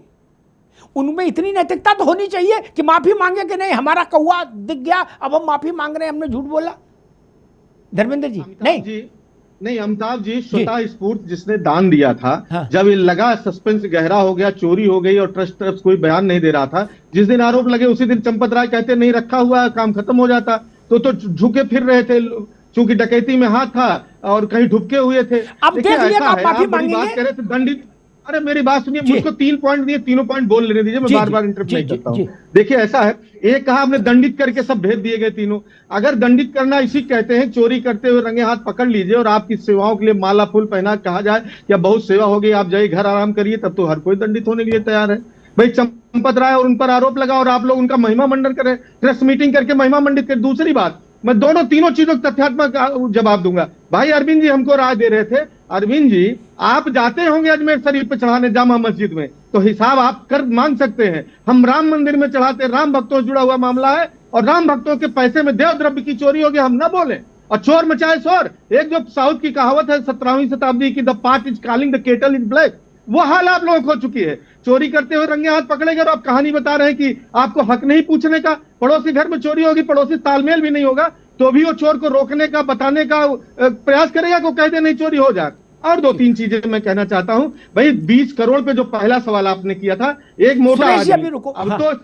उनमें इतनी नैतिकता तो होनी चाहिए कि माफी मांगे कि नहीं, हमारा कौवा दिख गया, अब हम माफी मांग रहे हैं, हमने झूठ बोला। धर्मेंद्र जी नहीं, अमिताभ जी, स्वतः स्फूर्त जिसने दान दिया था, हाँ। जब ये लगा सस्पेंस गहरा हो गया, चोरी हो गई और ट्रस्ट तरफ कोई बयान नहीं दे रहा था, जिस दिन आरोप लगे उसी दिन चंपत राय कहते नहीं रखा हुआ, काम खत्म हो जाता, तो झुके फिर रहे थे, चूंकि डकैती में हाथ था और कहीं ढुपके हुए थे। अब देख लिया, आप माफी मांगेंगे? बात करे तो दंडित, अरे मेरी बात सुनिए, मुझको 3 पॉइंट दिए, तीनों पॉइंट बोल लेने दीजिए, मैं बार बार इंटरप्ट नहीं करता हूँ। देखिए ऐसा है, एक कहा हमने दंडित करके सब भेज दिए गए तीनों। अगर दंडित करना इसी कहते हैं, चोरी करते हुए रंगे हाथ पकड़ लीजिए और आपकी सेवाओं के लिए माला फूल पहना कहा जाए कि बहुत सेवा हो गई, आप जाइए घर आराम करिए, तब तो हर कोई दंडित होने के लिए तैयार है। भाई चंपत राय और उन पर आरोप लगा और आप लोग उनका महिमा मंडन करें, प्रेस मीटिंग करके महिमा मंडित करें। दूसरी बात, मैं तीनों चीजों का तथ्यात्मक जवाब दूंगा। भाई अरविंद जी हमको राय दे रहे थे, अरविंद जी आप जाते होंगे अजमेर शरीफ पे चढ़ाने जामा मस्जिद में, तो हिसाब आप कर मांग सकते हैं। हम राम मंदिर में चढ़ाते, राम भक्तों से जुड़ा हुआ मामला है और राम भक्तों के पैसे में देव द्रव्य की चोरी होगी, हम ना बोले। और चोर मचाए शोर, एक जो साउथ की कहावत है 17वीं शताब्दी की, the part is calling the kettle is black, वो हाल आप लोगों को हो चुकी है। चोरी करते हुए रंगे हाथ पकड़े गए और आप कहानी बता रहे हैं कि आपको हक नहीं पूछने का। पड़ोसी घर में चोरी होगी, पड़ोसी तालमेल भी नहीं होगा तो भी वो चोर को रोकने का, बताने का प्रयास करेगा, को कह दे नहीं चोरी हो जाए। और 2-3 चीजें मैं कहना चाहता हूं भाई। 20 करोड़ पे जो पहला सवाल आपने किया था, एक मोटा आदमी,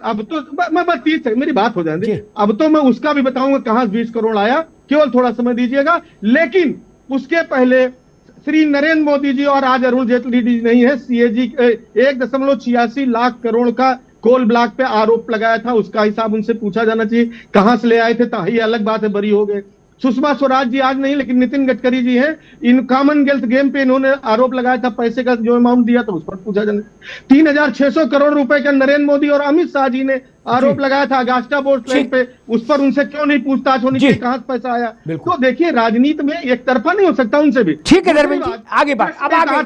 अब तो मैं 30 सेकंड मेरी बात हो जाए, अब तो मैं उसका भी बताऊंगा कहां 20 करोड़ आया, केवल थोड़ा समय दीजिएगा। लेकिन उसके पहले श्री नरेंद्र मोदी जी और आज अरुण जेटली जी नहीं है, सीएजी 1.86 लाख करोड़ का कोल ब्लॉक पे आरोप लगाया था, उसका हिसाब उनसे पूछा जाना चाहिए, कहां से ले आए थे। तो ये अलग बात है, बरी हो गए। सुषमा स्वराज जी आज नहीं, लेकिन नितिन गडकरी जी हैं, इन कॉमनवेल्थ गेम पे इन्होंने आरोप लगाया था, पैसे का जो अमाउंट दिया था उस पर पूछा जाना। 3600 करोड़ रुपए का नरेंद्र मोदी और अमित शाह जी ने आरोप लगाया था अगास्टा बोर्ड पे, उस पर उनसे क्यों नहीं पूछताछ होनी चाहिए, कहां से पैसा आया। तो देखिए राजनीति में एक तरफा नहीं हो सकता, उनसे भी। ठीक है धर्मेंद्र जी, आगे बात। अब आगे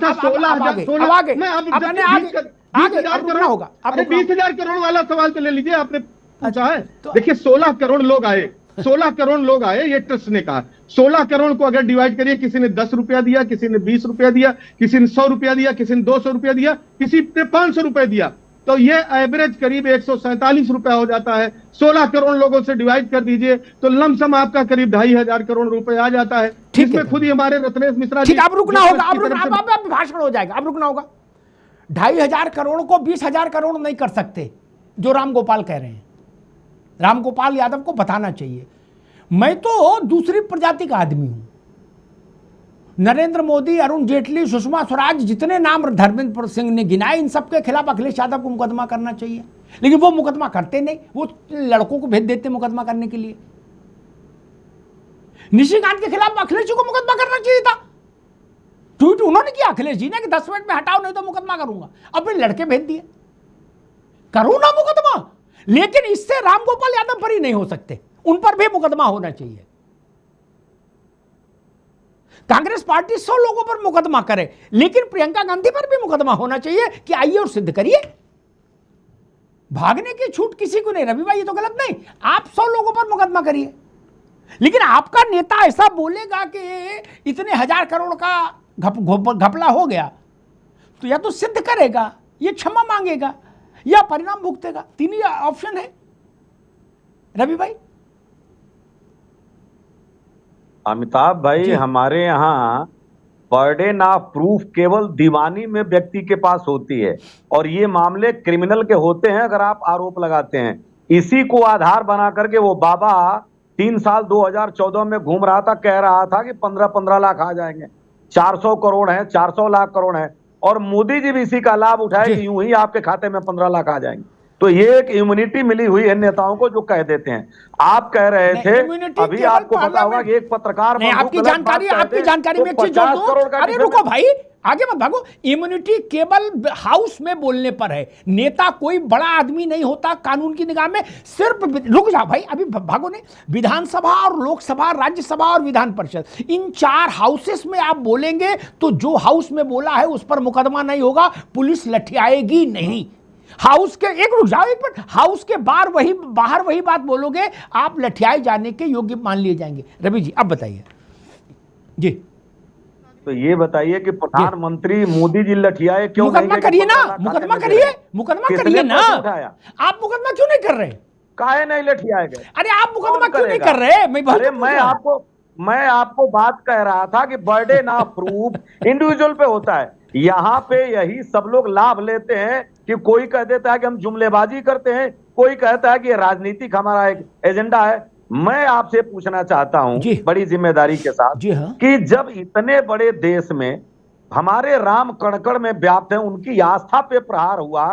20,000 करोड़ होगा। 20,000 करोड़ वाला सवाल तो ले लीजिए, आपने पूछा है। देखिए 16 करोड़ लोग आए, 16 करोड़ लोग आए, ये ट्रस्ट ने कहा। 16 करोड़ को अगर डिवाइड करिए, किसी ने 10 रुपया दिया, किसी ने 20 रुपया दिया, किसी ने 100 रुपया दिया, किसी ने 200 रुपया दिया, किसी ने 500 रुपया दिया, तो ये एवरेज करीब 147 रुपया हो जाता है। 16 करोड़ लोगों से डिवाइड कर दीजिए तो लमसम आपका करीब 2,500 करोड़ रुपए आ जाता है। इसमें खुद ही हमारे रत्नेश मिश्रा जी, अब रुकना होगा, अब भाषण हो जाएगा, अब रुकना होगा। 2,500 करोड़ को 20,000 करोड़ नहीं कर सकते, जो रामगोपाल कह रहे हैं। रामगोपाल यादव को बताना चाहिए, मैं तो दूसरी प्रजाति का आदमी हूं। नरेंद्र मोदी, अरुण जेटली, सुषमा स्वराज, जितने नाम धर्मेंद्र सिंह ने गिनाए, इन सब के खिलाफ अखिलेश यादव को मुकदमा करना चाहिए, लेकिन वो मुकदमा करते नहीं, वो लड़कों को भेज देते मुकदमा करने के लिए। निशिकांत के खिलाफ अखिलेश जी को मुकदमा करना चाहिए था। ट्वीट उन्होंने किया अखिलेश जी ने कि 10 मिनट में हटाओ नहीं तो मुकदमा करूंगा, अब फिर लड़के भेज दिए, करो ना मुकदमा। लेकिन इससे रामगोपाल यादव पर ही नहीं हो सकते, उन पर भी मुकदमा होना चाहिए। कांग्रेस पार्टी 100 लोगों पर मुकदमा करे, लेकिन प्रियंका गांधी पर भी मुकदमा होना चाहिए कि आइए और सिद्ध करिए। भागने की छूट किसी को नहीं। रवि भाई ये तो गलत नहीं, आप 100 लोगों पर मुकदमा करिए, लेकिन आपका नेता ऐसा बोलेगा कि इतने 1000 करोड़ का घपला हो गया, तो या तो सिद्ध करेगा, या क्षमा मांगेगा, या परिणाम भुगतेगा। 3 ही ऑप्शन है। रवि भाई। अमिताभ भाई, हमारे यहाँ बर्डन ऑफ प्रूफ केवल दीवानी में व्यक्ति के पास होती है, और ये मामले क्रिमिनल के होते हैं अगर आप आरोप लगाते हैं। इसी को आधार बना करके वो बाबा 3 साल 2014 में घूम रहा था, कह रहा था कि 15-15 लाख आ जाएंगे, 400 करोड़ है, 400 लाख करोड़ है, और मोदी जी भी इसी का लाभ उठाए कि यूं ही आपके खाते में 15 लाख आ जाएंगे। तो ये एक इम्यूनिटी मिली हुई है नेताओं को जो कह देते हैं। आप कह रहे थे अभी, आपको पता होगा कि एक पत्रकार, आपकी जानकारी में एक चीज जोड़ दूं। अरे रुको भाई, आगे मत भागो। इम्यूनिटी केवल हाउस में बोलने पर है, नेता कोई बड़ा आदमी नहीं होता कानून की निगाह में। सिर्फ रुक जाओ भाई, अभी भागो नहीं। विधानसभा और लोकसभा, राज्यसभा और विधान परिषद, इन 4 हाउसेस में आप बोलेंगे तो जो हाउस में बोला है उस पर मुकदमा नहीं होगा, पुलिस लठियाएगी नहीं। हाउस के एक रुक जाओ एक मिनट, हाउस के बाहर वही बात बोलोगे, आप लठियाए जाने के योग्य मान लिए जाएंगे। रवि जी अब बताइए जी। तो ये बताइए कि प्रधानमंत्री मोदी जी लठियाए क्यों? मुकदमा करिए ना, मुकदमा करिए ना। आप मुकदमा क्यों नहीं कर रहे? काहे नहीं लठियाए गए? अरे आप मुकदमा क्यों नहीं कर रहे? मैं आपको बात कह रहा था कि बर्डन ऑफ प्रूफ इंडिविजुअल पे होता है। यहाँ पे यही सब लोग लाभ लेते हैं कि कोई कह देता है कि हम जुमलेबाजी करते हैं, कोई कहता है कि ये राजनीतिक हमारा एक एजेंडा है। मैं आपसे पूछना चाहता हूं बड़ी जिम्मेदारी के साथ कि जब इतने बड़े देश में हमारे राम कणकण में व्याप्त है, उनकी आस्था पे प्रहार हुआ,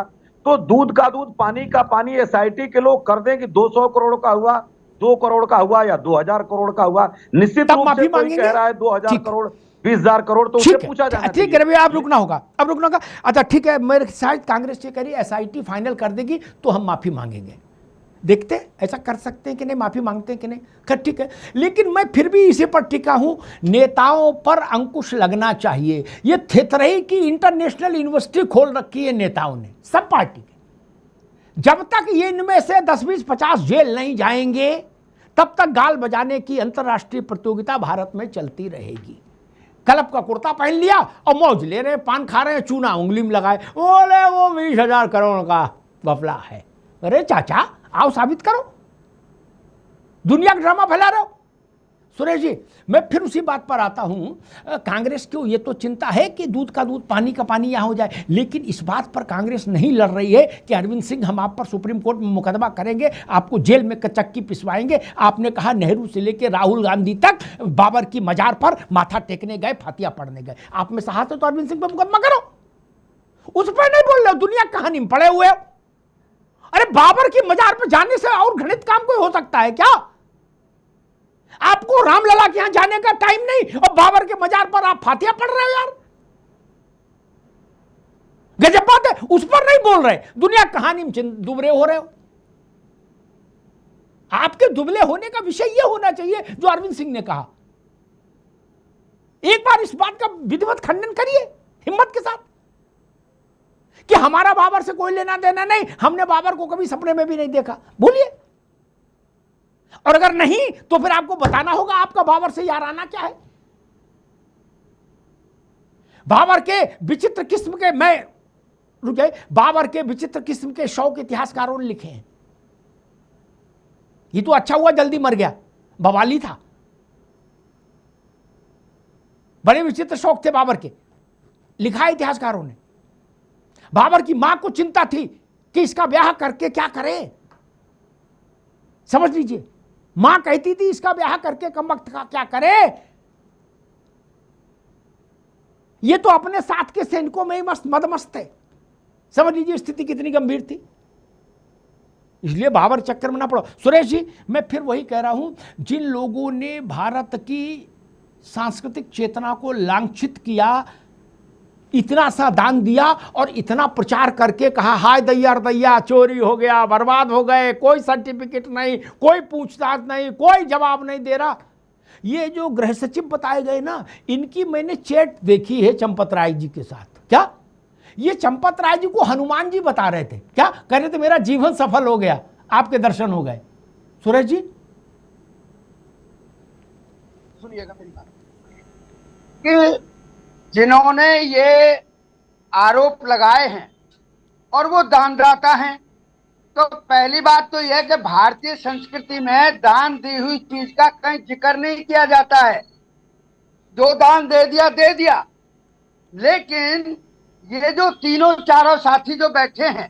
तो दूध का दूध पानी का पानी एसआईटी के लोग कर दें कि 200 करोड़ का हुआ, 2 करोड़ का हुआ या 2000 करोड़ का हुआ। निश्चित रूप से कोई कह रहा है 2000 करोड़, 20,000 करोड़, तो उसे पूछा जाना चाहिए। ठीक है रवि, आप रुकना होगा, अब रुकना होगा। अच्छा ठीक है, मेरे शायद कांग्रेस ये करी एसआईटी फाइनल कर देगी तो हम माफी मांगेंगे, देखते हैं ऐसा कर सकते हैं कि नहीं, माफी मांगते हैं कि नहीं। खैर ठीक है, लेकिन मैं फिर भी इसी पर टिका हूं, नेताओं पर अंकुश लगना चाहिए। ये थेतरही की इंटरनेशनल यूनिवर्सिटी खोल रखी है नेताओं ने, सब पार्टी के। जब तक ये इनमें से 10, 20, 50 जेल नहीं जाएंगे तब तक गाल बजाने की अंतर्राष्ट्रीय प्रतियोगिता भारत में चलती रहेगी। क्लब का कुर्ता पहन लिया और मौज ले रहे, पान खा रहे हैं, चूना उंगली में लगाए, बोले वो 20,000 करोड़ का घपला है। अरे चाचा आओ साबित करो, दुनिया का ड्रामा फैला रहे हो। सुरेश जी, मैं फिर उसी बात पर आता हूं, कांग्रेस को ये तो चिंता है कि दूध का दूध पानी का पानी यहां हो जाए, लेकिन इस बात पर कांग्रेस नहीं लड़ रही है कि अरविंद सिंह हम आप पर सुप्रीम कोर्ट में मुकदमा करेंगे, आपको जेल में चक्की पिसवाएंगे। आपने कहा नेहरू से लेकर राहुल गांधी तक बाबर की मजार पर माथा टेकने गए, फातिया पढ़ने गए। आप में साहस है तो अरविंद सिंह पर मुकदमा करो, उस पर नहीं बोल रहे हो, दुनिया कहानी में पड़े हुए हो। अरे बाबर की मजार पर जाने से और घृणित काम कोई हो सकता है क्या? आपको रामलला के यहां जाने का टाइम नहीं और बाबर के मजार पर आप फातिया पढ़ रहे हो यार, गजब बात है। उस पर नहीं बोल रहे, दुनिया कहानी में दुबले हो रहे हो। आपके दुबले होने का विषय यह होना चाहिए जो अरविंद सिंह ने कहा। एक बार इस बात का विधिवत खंडन करिए हिम्मत के साथ कि हमारा बाबर से कोई लेना देना नहीं, हमने बाबर को कभी सपने में भी नहीं देखा, बोलिए। और अगर नहीं तो फिर आपको बताना होगा आपका बाबर से याराना क्या है। बाबर के विचित्र किस्म के, मैं रुके, बाबर के विचित्र किस्म के शौक इतिहासकारों ने लिखे हैं। ये तो अच्छा हुआ जल्दी मर गया, बवाली था। बड़े विचित्र शौक थे बाबर के, लिखा है इतिहासकारों ने। बाबर की मां को चिंता थी कि इसका ब्याह करके क्या करे, समझ लीजिए। मां कहती थी इसका ब्याह करके कमबख्त का क्या करे। ये तो अपने साथ के सैनिकों में ही मदमस्त थे, समझ लीजिए स्थिति कितनी गंभीर थी। इसलिए बाबर चक्कर में ना पड़ो। सुरेश जी, मैं फिर वही कह रहा हूं, जिन लोगों ने भारत की सांस्कृतिक चेतना को लांछित किया, इतना सा दान दिया और इतना प्रचार करके कहा हाय दैया दैया चोरी हो गया, बर्बाद हो गए, कोई सर्टिफिकेट नहीं, कोई पूछताछ नहीं, कोई जवाब नहीं दे रहा। ये जो गृह सचिव बताए गए ना, इनकी मैंने चैट देखी है चंपत राय जी के साथ। क्या ये चंपत राय जी को हनुमान जी बता रहे थे? क्या कह रहे थे? मेरा जीवन सफल हो गया, आपके दर्शन हो गए। सुरेश जी सुनिएगा मेरी बात कि जिन्होंने ये आरोप लगाए हैं और वो दानदाता हैं, तो पहली बात तो यह है कि भारतीय संस्कृति में दान दी हुई चीज का कहीं जिक्र नहीं किया जाता है। जो दान दे दिया दे दिया। लेकिन ये जो तीनों चारों साथी जो बैठे हैं,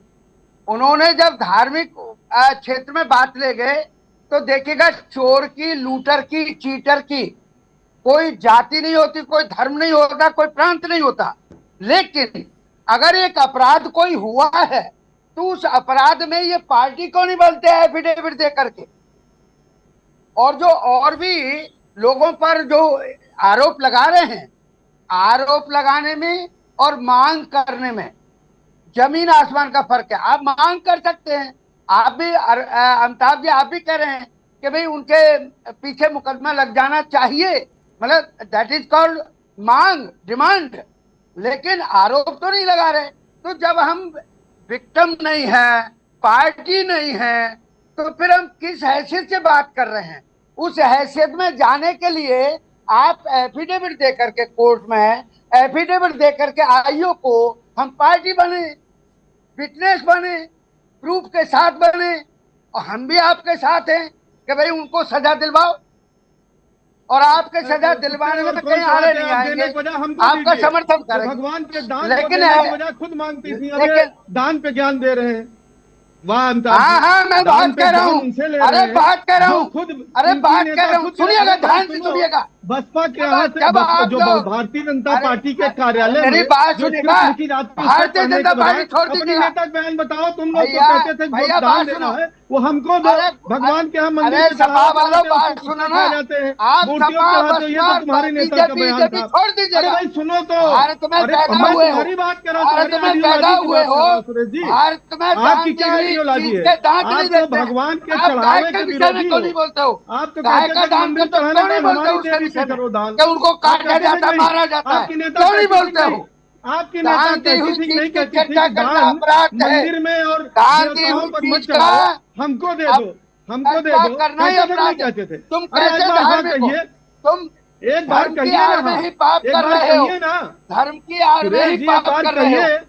उन्होंने जब धार्मिक क्षेत्र में बात ले गए तो देखिएगा, चोर की, लूटर की, चीटर की कोई जाति नहीं होती, कोई धर्म नहीं होता, कोई प्रांत नहीं होता। लेकिन अगर एक अपराध कोई हुआ है तो उस अपराध में ये पार्टी को नहीं बोलते हैं एफिडेविट दे करके। और जो और भी लोगों पर जो आरोप लगा रहे हैं, आरोप लगाने में और मांग करने में जमीन आसमान का फर्क है। आप मांग कर सकते हैं, आप भी अमिताभ जी आप भी कह रहे हैं कि भाई उनके पीछे मुकदमा लग जाना चाहिए, मतलब दैट इज कॉल्ड मांग, डिमांड। लेकिन आरोप तो नहीं लगा रहे। तो जब हम विक्टिम नहीं है, पार्टी नहीं है, तो फिर हम किस हैसियत से बात कर रहे हैं? उस हैसियत में जाने के लिए आप एफिडेविट दे करके कोर्ट में एफिडेविट दे करके आईओ को हम पार्टी बने, विटनेस बने, प्रूफ के साथ बने, और हम भी आपके साथ हैं कि भाई उनको सजा दिलवाओ। और आपके सजा दिलवाने में कहीं आड़े नहीं आएंगे, आपका समर्थन करेंगे। भगवान के दान लेकिन खुद मांगती थी, दान पे ज्ञान दे रहे हैं। वाह, हाँ मैं बात कर रहा हूँ, अरे बात कर रहा हूँ, अरे बात कर रहा हूँ, सुनिएगा, ध्यान से सुनिएगा। बसपा के यहाँ से जब आप जो लोग- भारतीय जनता अरे, पार्टी के कार्यालय मेरी में बात जो सुनिएगा। स्क्रिप्ट लिखी जाती है, उसको भारतीय पढ़ने जनता के बजाय पार्टी छोड़ अपने दीजिएगा। नेता का बयान बताओ। तुम लोग तो भैया, कहते थे भैया, जो दान बात देना सुनो। है वो हमको दो, अरे, भगवान के यहाँ मंदिर अरे, में सपा चढ़ावा वालों, चढ़ाते हैं, बात उसको सुनो खा ना। जाते हैं, आप मूर्तियों सपा, के हाथ ये तो बसपा, तुम्हारे नेता का बीजेपी बयान था। छोड़ दीजिएगा। अरे भाई सुनो तो, भारत में अरे पैदा मैं हुए हो। तुम्हारी बात कर रहा हूँ, भारत तुम्हारी में पैदा आइडियोलॉजी की हुए बात कर हो। रहा हूँ सुरेश जी। भारत में आपकी क्या आइडियोलॉजी है? दांत नहीं आप तो देते हैं। भगवान के आप चढ़ावे गाय के के विषय में विरोधी क्यों हो। नहीं बोलते हो? आप तो गाय कहते का थे कि दान मंदिर करते हो, चढ़ाने क्यों नहीं पर बोलते हमारी उसके देवी विषय पे में? करो दान। कि उनको आप काटा कहते थे जाता, नहीं। मारा जाता है, आपकी नेता क्यों नहीं कहती थी बोलते नहीं। हो? आपकी नेता दान दी कहती हुई थी चीज नहीं, की कहती थी चर्चा कि करना दान अपराध है। मंदिर में और दान दी देवताओं हुई पर मत चीज चढ़ाओ, का हमको दे अब दो, हमको दे चर्चा दो। करना ही कहते थे कि नहीं अपराध है। कहते थे? तुम अरे एक कैसे बार धार्मिक हो? कहिए, तुम एक बार धर्म की कहिए ना। आड़ में हाँ, ही पाप एक कर बार रहे हो। कहिए ना धर्म की आड़ में सुरेश ही जी, एक पाप बार कर रहे हो। कहिए।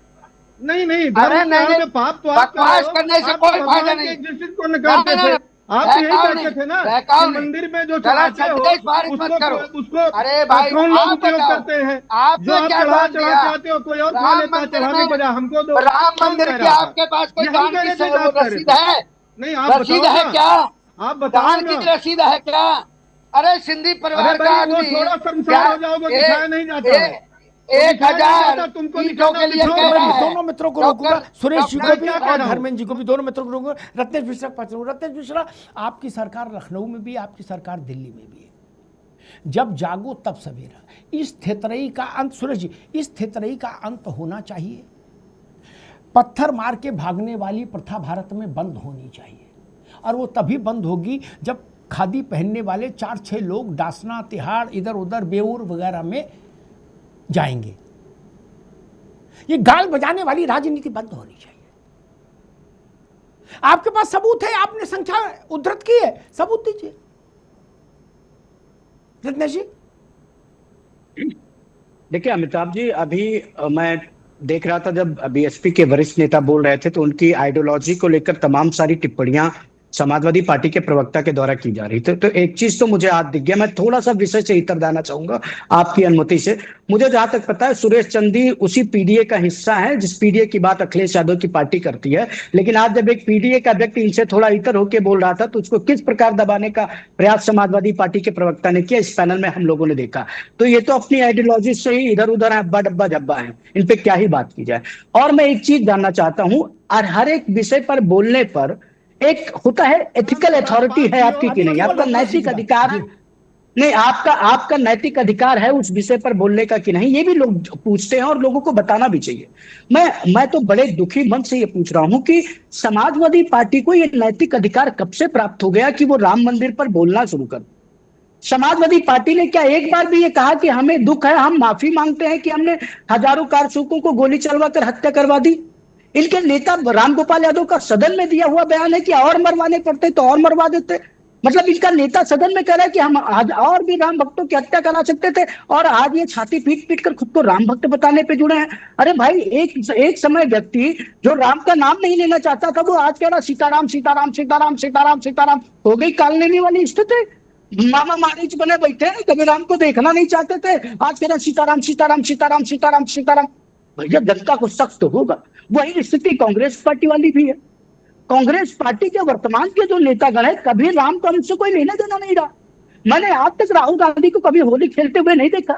नहीं नहीं, अरे धर्म की आड़ नहीं, में पाप तो आप कर रहे बकवास हो। करने से आप तो कोई फायदा भगवान नहीं। के एग्जिस्टेंस को नकारते ना, थे। ना, आप तो यही बहकाओ कहते नहीं, थे ना बहकाओ कि नहीं। मंदिर में जो जरा चढ़ाते हो संदेश पारित मत करो। उसको अरे भाई, कौन लोग आप उपयोग बताओ, करते हैं? आपने जो आप क्या चढ़ा दान चढ़ा दिया? के आते हो, कोई और खा राम लेता है, मंदिर चढ़ाने में, के बजाय हमको दो। राम कौन मंदिर कह की रहा था? आपके पास कोई ये हम दान कह की रहे थे कि आप कह रहे रसीद थे? है? नहीं, आप रसीद बताओ है ना। क्या? आप बताओ दान ना। की रसीद है क्या? अरे सिंधी परिवार अरे का भाई, वो आदमी थोड़ा शर्मसार हो जाओगे, दिखाया नहीं जाता है। वो दिखाया नहीं 1000 जाता, तुमको ईंटों दिखाना के लिए दिखाओ कह रहा भाई। है। दोनों मित्रों को रोकूंगा, सुरेश जी को मैं भी क्या कह और रहा हूं? धर्मेंद्र जी को भी, दोनों मित्रों को रोकूंगा। रत्नेश मिश्रा के पास चलूंगा। रत्नेश मिश्रा, आपकी सरकार लखनऊ में भी, आपकी सरकार दिल्ली में भी है। जब जागो तब सवेरा। इस थेतरई का अंत, सुरेश जी, इस थेतरई का अंत होना चाहिए। पत्थर मार के भागने वाली प्रथा भारत में बंद होनी चाहिए, और वो तभी बंद होगी जब खादी पहनने वाले 4-6 लोग डासना, तिहाड़, इधर उधर बेऊर वगैरह में जाएंगे। ये गाल बजाने वाली राजनीति बंद होनी चाहिए। आपके पास सबूत है, आपने संख्या उद्धृत की है, सबूत दीजिए रत्नेश जी। देखिए अमिताभ जी, अभी मैं देख रहा था जब बीएसपी के वरिष्ठ नेता बोल रहे थे तो उनकी आइडियोलॉजी को लेकर तमाम सारी टिप्पणियां समाजवादी पार्टी के प्रवक्ता के द्वारा की जा रही थी। तो एक चीज तो मुझे आज दिख गया। मैं थोड़ा सा विषय से इतर जाना चाहूंगा आपकी अनुमति से। मुझे जहां तक पता है सुरेश चंदी उसी पीडीए का हिस्सा है जिस पीडीए की बात अखिलेश यादव की पार्टी करती है। लेकिन आज जब एक पीडीए का व्यक्ति इनसे थोड़ा इतर होकर बोल रहा था तो उसको किस प्रकार दबाने का प्रयास समाजवादी पार्टी के प्रवक्ता ने किया, इस पैनल में हम लोगों ने देखा। तो ये तो अपनी आइडियोलॉजी से ही इधर उधर अब्बा डब्बा जब्बा है, इन पे क्या ही बात की जाए। और मैं एक चीज जानना चाहता हूं, और हर एक विषय पर बोलने पर एक होता है, एथिकल अथॉरिटी है आपकी कि नहीं? आपका नैतिक अधिकार नहीं, आपका नैतिक अधिकार है उस विषय पर बोलने का कि नहीं, ये भी लोग पूछते हैं और लोगों को बताना भी चाहिए। मैं तो बड़े दुखी मन से ये पूछ रहा हूं कि समाजवादी पार्टी को ये नैतिक अधिकार कब से प्राप्त हो गया कि वो राम मंदिर पर बोलना शुरू कर। समाजवादी पार्टी ने क्या एक बार भी ये कहा कि हमें दुख है, हम माफी मांगते हैं कि हमने हजारों कारतूसों को गोली चलवाकर हत्या करवा दी? इनके नेता रामगोपाल यादव का सदन में दिया हुआ बयान है कि और मरवाने पड़ते तो और मरवा देते। मतलब इनका नेता सदन में कह रहा है कि हम आज और भी राम भक्तों की हत्या करा सकते थे, और आज ये छाती पीट पीट कर खुद को राम भक्त बताने पे जुड़े हैं। अरे भाई, एक समय व्यक्ति जो राम का नाम नहीं लेना चाहता था वो आज कह रहा सीताराम सीताराम सीताराम सीताराम सीताराम। हो गई काल लेने वाली स्थिति। मामा मारीच बने बैठे हैं, कभी राम को देखना नहीं चाहते थे, आज कह रहे सीताराम सीताराम सीताराम सीताराम सीताराम। भैया जनता को सख्त तो होगा। वही स्थिति कांग्रेस पार्टी वाली भी है। कांग्रेस पार्टी के वर्तमान के जो नेतागण है, कभी राम को हमसे कोई लेना देना नहीं रहा। मैंने आज तक राहुल गांधी को कभी होली खेलते हुए नहीं देखा।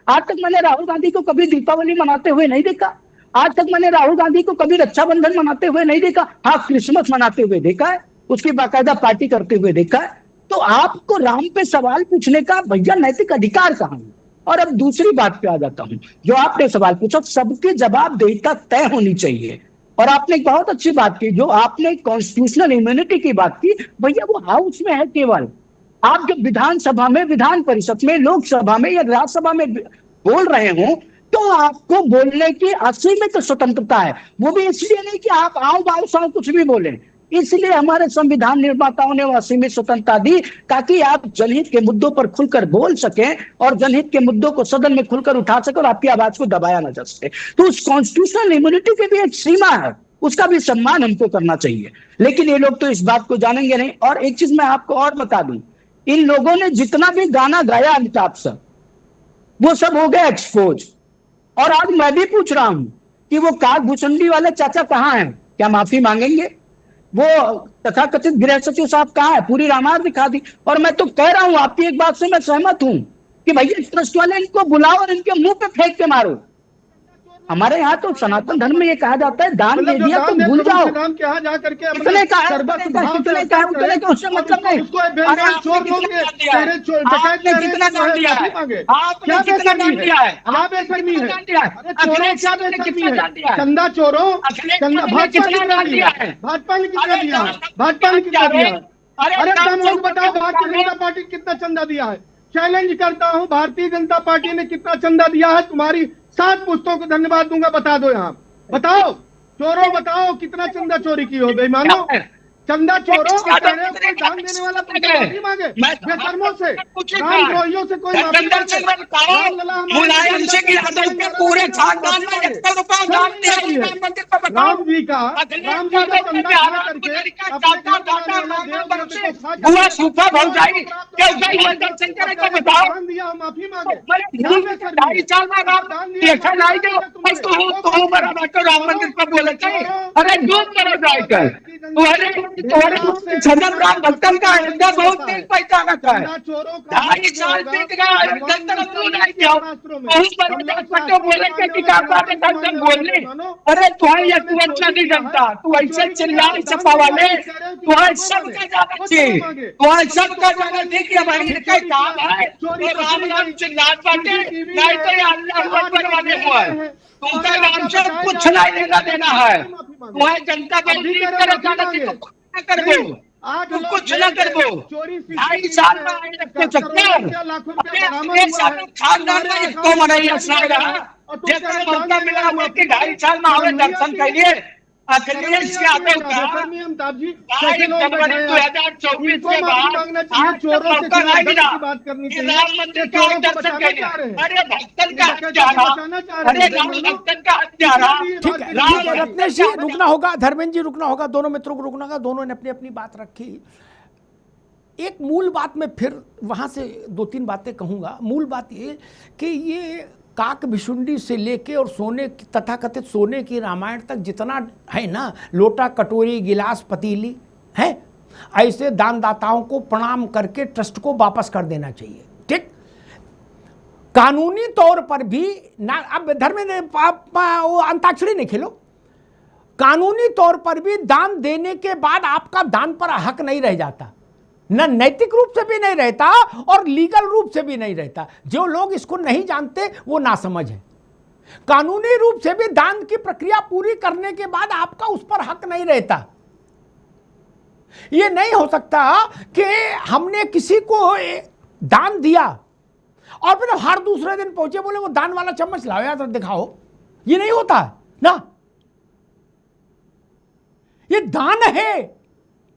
आज तक मैंने राहुल गांधी को कभी दीपावली मनाते हुए नहीं देखा। आज तक मैंने राहुल गांधी को कभी रक्षाबंधन मनाते हुए नहीं देखा। हाँ, क्रिसमस मनाते हुए देखा है, उसकी बाकायदा पार्टी करते हुए देखा है। तो आपको राम पे सवाल पूछने का भैया नैतिक अधिकार कहाँ है? और अब दूसरी बात पे आ जाता हूं, जो आपने सवाल पूछा, सबकी जवाबदेहिता तय होनी चाहिए। और आपने एक बहुत अच्छी बात की, जो आपने कॉन्स्टिट्यूशनल इम्यूनिटी की बात की, भैया वो हाउस में है केवल। आप जब विधानसभा में, विधान परिषद में, लोकसभा में या राज्यसभा में बोल रहे हो तो आपको बोलने की असीमित स्वतंत्रता है। वो भी इसलिए नहीं कि आप आओ बाओ साओ कुछ भी बोले, इसलिए हमारे संविधान निर्माताओं ने वो असीमित स्वतंत्रता दी ताकि आप जनहित के मुद्दों पर खुलकर बोल सकें और जनहित के मुद्दों को सदन में खुलकर उठा सके और आपकी आवाज को दबाया ना जा सके। तो उस कॉन्स्टिट्यूशनल इम्यूनिटी की भी एक सीमा है, उसका भी सम्मान हमको करना चाहिए। लेकिन ये लोग तो इस बात को जानेंगे नहीं। और एक चीज मैं आपको और बता दूं, इन लोगों ने जितना भी गाना गाया अमिताभ सर, वो सब हो गया एक्सपोज। और आज मैं भी पूछ रहा हूं कि वो कार भूसंडी वाले चाचा कहाँ हैं? क्या माफी मांगेंगे? वो तथाकथित गृह सचिव साहब कहाँ है? पूरी रामायण दिखा दी। और मैं तो कह रहा हूं, आपकी एक बात से मैं सहमत हूं कि भैया ट्रस्ट वाले इनको बुलाओ और इनके मुंह पे फेंक के मारो। हमारे यहाँ तो सनातन धर्म में ये कहा जाता है दान दे दिया तो भूल जाओ। राम के यहाँ जा करके कितने का है उतने का उससे मतलब नहीं। अरे आपने कितना दान दिया है? आपने कितना दान दिया है? बेशर्मी है? चंदा चोरों, चंदा कितना दान दिया है? भाजपा ने कितना दिया है? भाजपा ने कितना दिया है? अरे तुम लोग बताओ भारतीय जनता पार्टी ने कितना चंदा दिया है? चैलेंज करता हूं, भारतीय जनता पार्टी ने कितना चंदा दिया है? तुम्हारी 7 पुस्तकों को धन्यवाद दूंगा, बता दो यहाँ, बताओ चोरों, बताओ कितना चंदा चोरी की हो बेईमानो। चंदा चोरों कोई दान देने वाला माफी मांगे बेशर्मों से, रामद्रोहियों से कोई मुलायम सिंह यादव के पूरे खानदान में 1 रुपया दान दिया राम मंदिर को बताओ। राम जी का चंदा खा करके बुआ सूफा भौजाई क्या दर्शन करे तो बताओ। दिया, माफी मांगे। 2.5 साल में राम देखा लाई दो तो बराबर तो राम मंदिर पर बोले थे। अरे डूब करो जाकर तुम्हारे छदम राम भक्तन का अयोध्या बहुत तेज पैसा का है। 2.5 साल बीत गया बोले के दर्शन बोलने। अरे तुम्हारी ये तू अच्छा नहीं जानता, तू ऐसे चिल्लाए छपा वाले तुम्हारे सबका जाना चाहिए, तुम्हारे सबका जाना चाहिए कि हमारी इनका काम है तो राम नाम चिल्ला पाते नहीं तो ये अल्लाह अकबर वाले हुआ है। तुमका नाम से कुछ नहीं लेना देना है। तुम्हारी जनता का करो जाना चाहिए कर दो, तू कुछ न कर दो। 2.5 साल में आए रखते चक्कर खानदान में इसको मनाइया देखो मौका मिला कि 2.5 साल में हमें दर्शन करिए। अखिलेश यादव का 2024 के बाद राम मंदिर का दर्शन करिए। अरे भक्तन का हत्यारा, अरे राम भक्तन का हत्यारा। ठीक है रत्नेश जी रुकना होगा, धर्मेंद्र जी रुकना होगा, दोनों मित्रों को रुकना होगा, दोनों ने अपनी अपनी बात रखी। एक मूल बात में फिर वहाँ से 2-3 बातें कहूँगा। मूल बात ये कि ये काक भिशुंडी से लेके और सोने तथाकथित सोने की रामायण तक जितना है ना, लोटा कटोरी गिलास पतीली है, ऐसे दानदाताओं को प्रणाम करके ट्रस्ट को वापस कर देना चाहिए। ठीक, कानूनी तौर पर भी ना, अब धर्मेंद्र वो अंताक्षरी नहीं खेलो, कानूनी तौर पर भी दान देने के बाद आपका दान पर हक नहीं रह जाता, न नैतिक रूप से भी नहीं रहता और लीगल रूप से भी नहीं रहता। जो लोग इसको नहीं जानते वो नासमझ है। कानूनी रूप से भी दान की प्रक्रिया पूरी करने के बाद आपका उस पर हक नहीं रहता। ये नहीं हो सकता कि हमने किसी को दान दिया और फिर हर दूसरे दिन पहुंचे बोले वो दान वाला चम्मच लाओ यार दिखाओ। ये नहीं होता ना, ये दान है,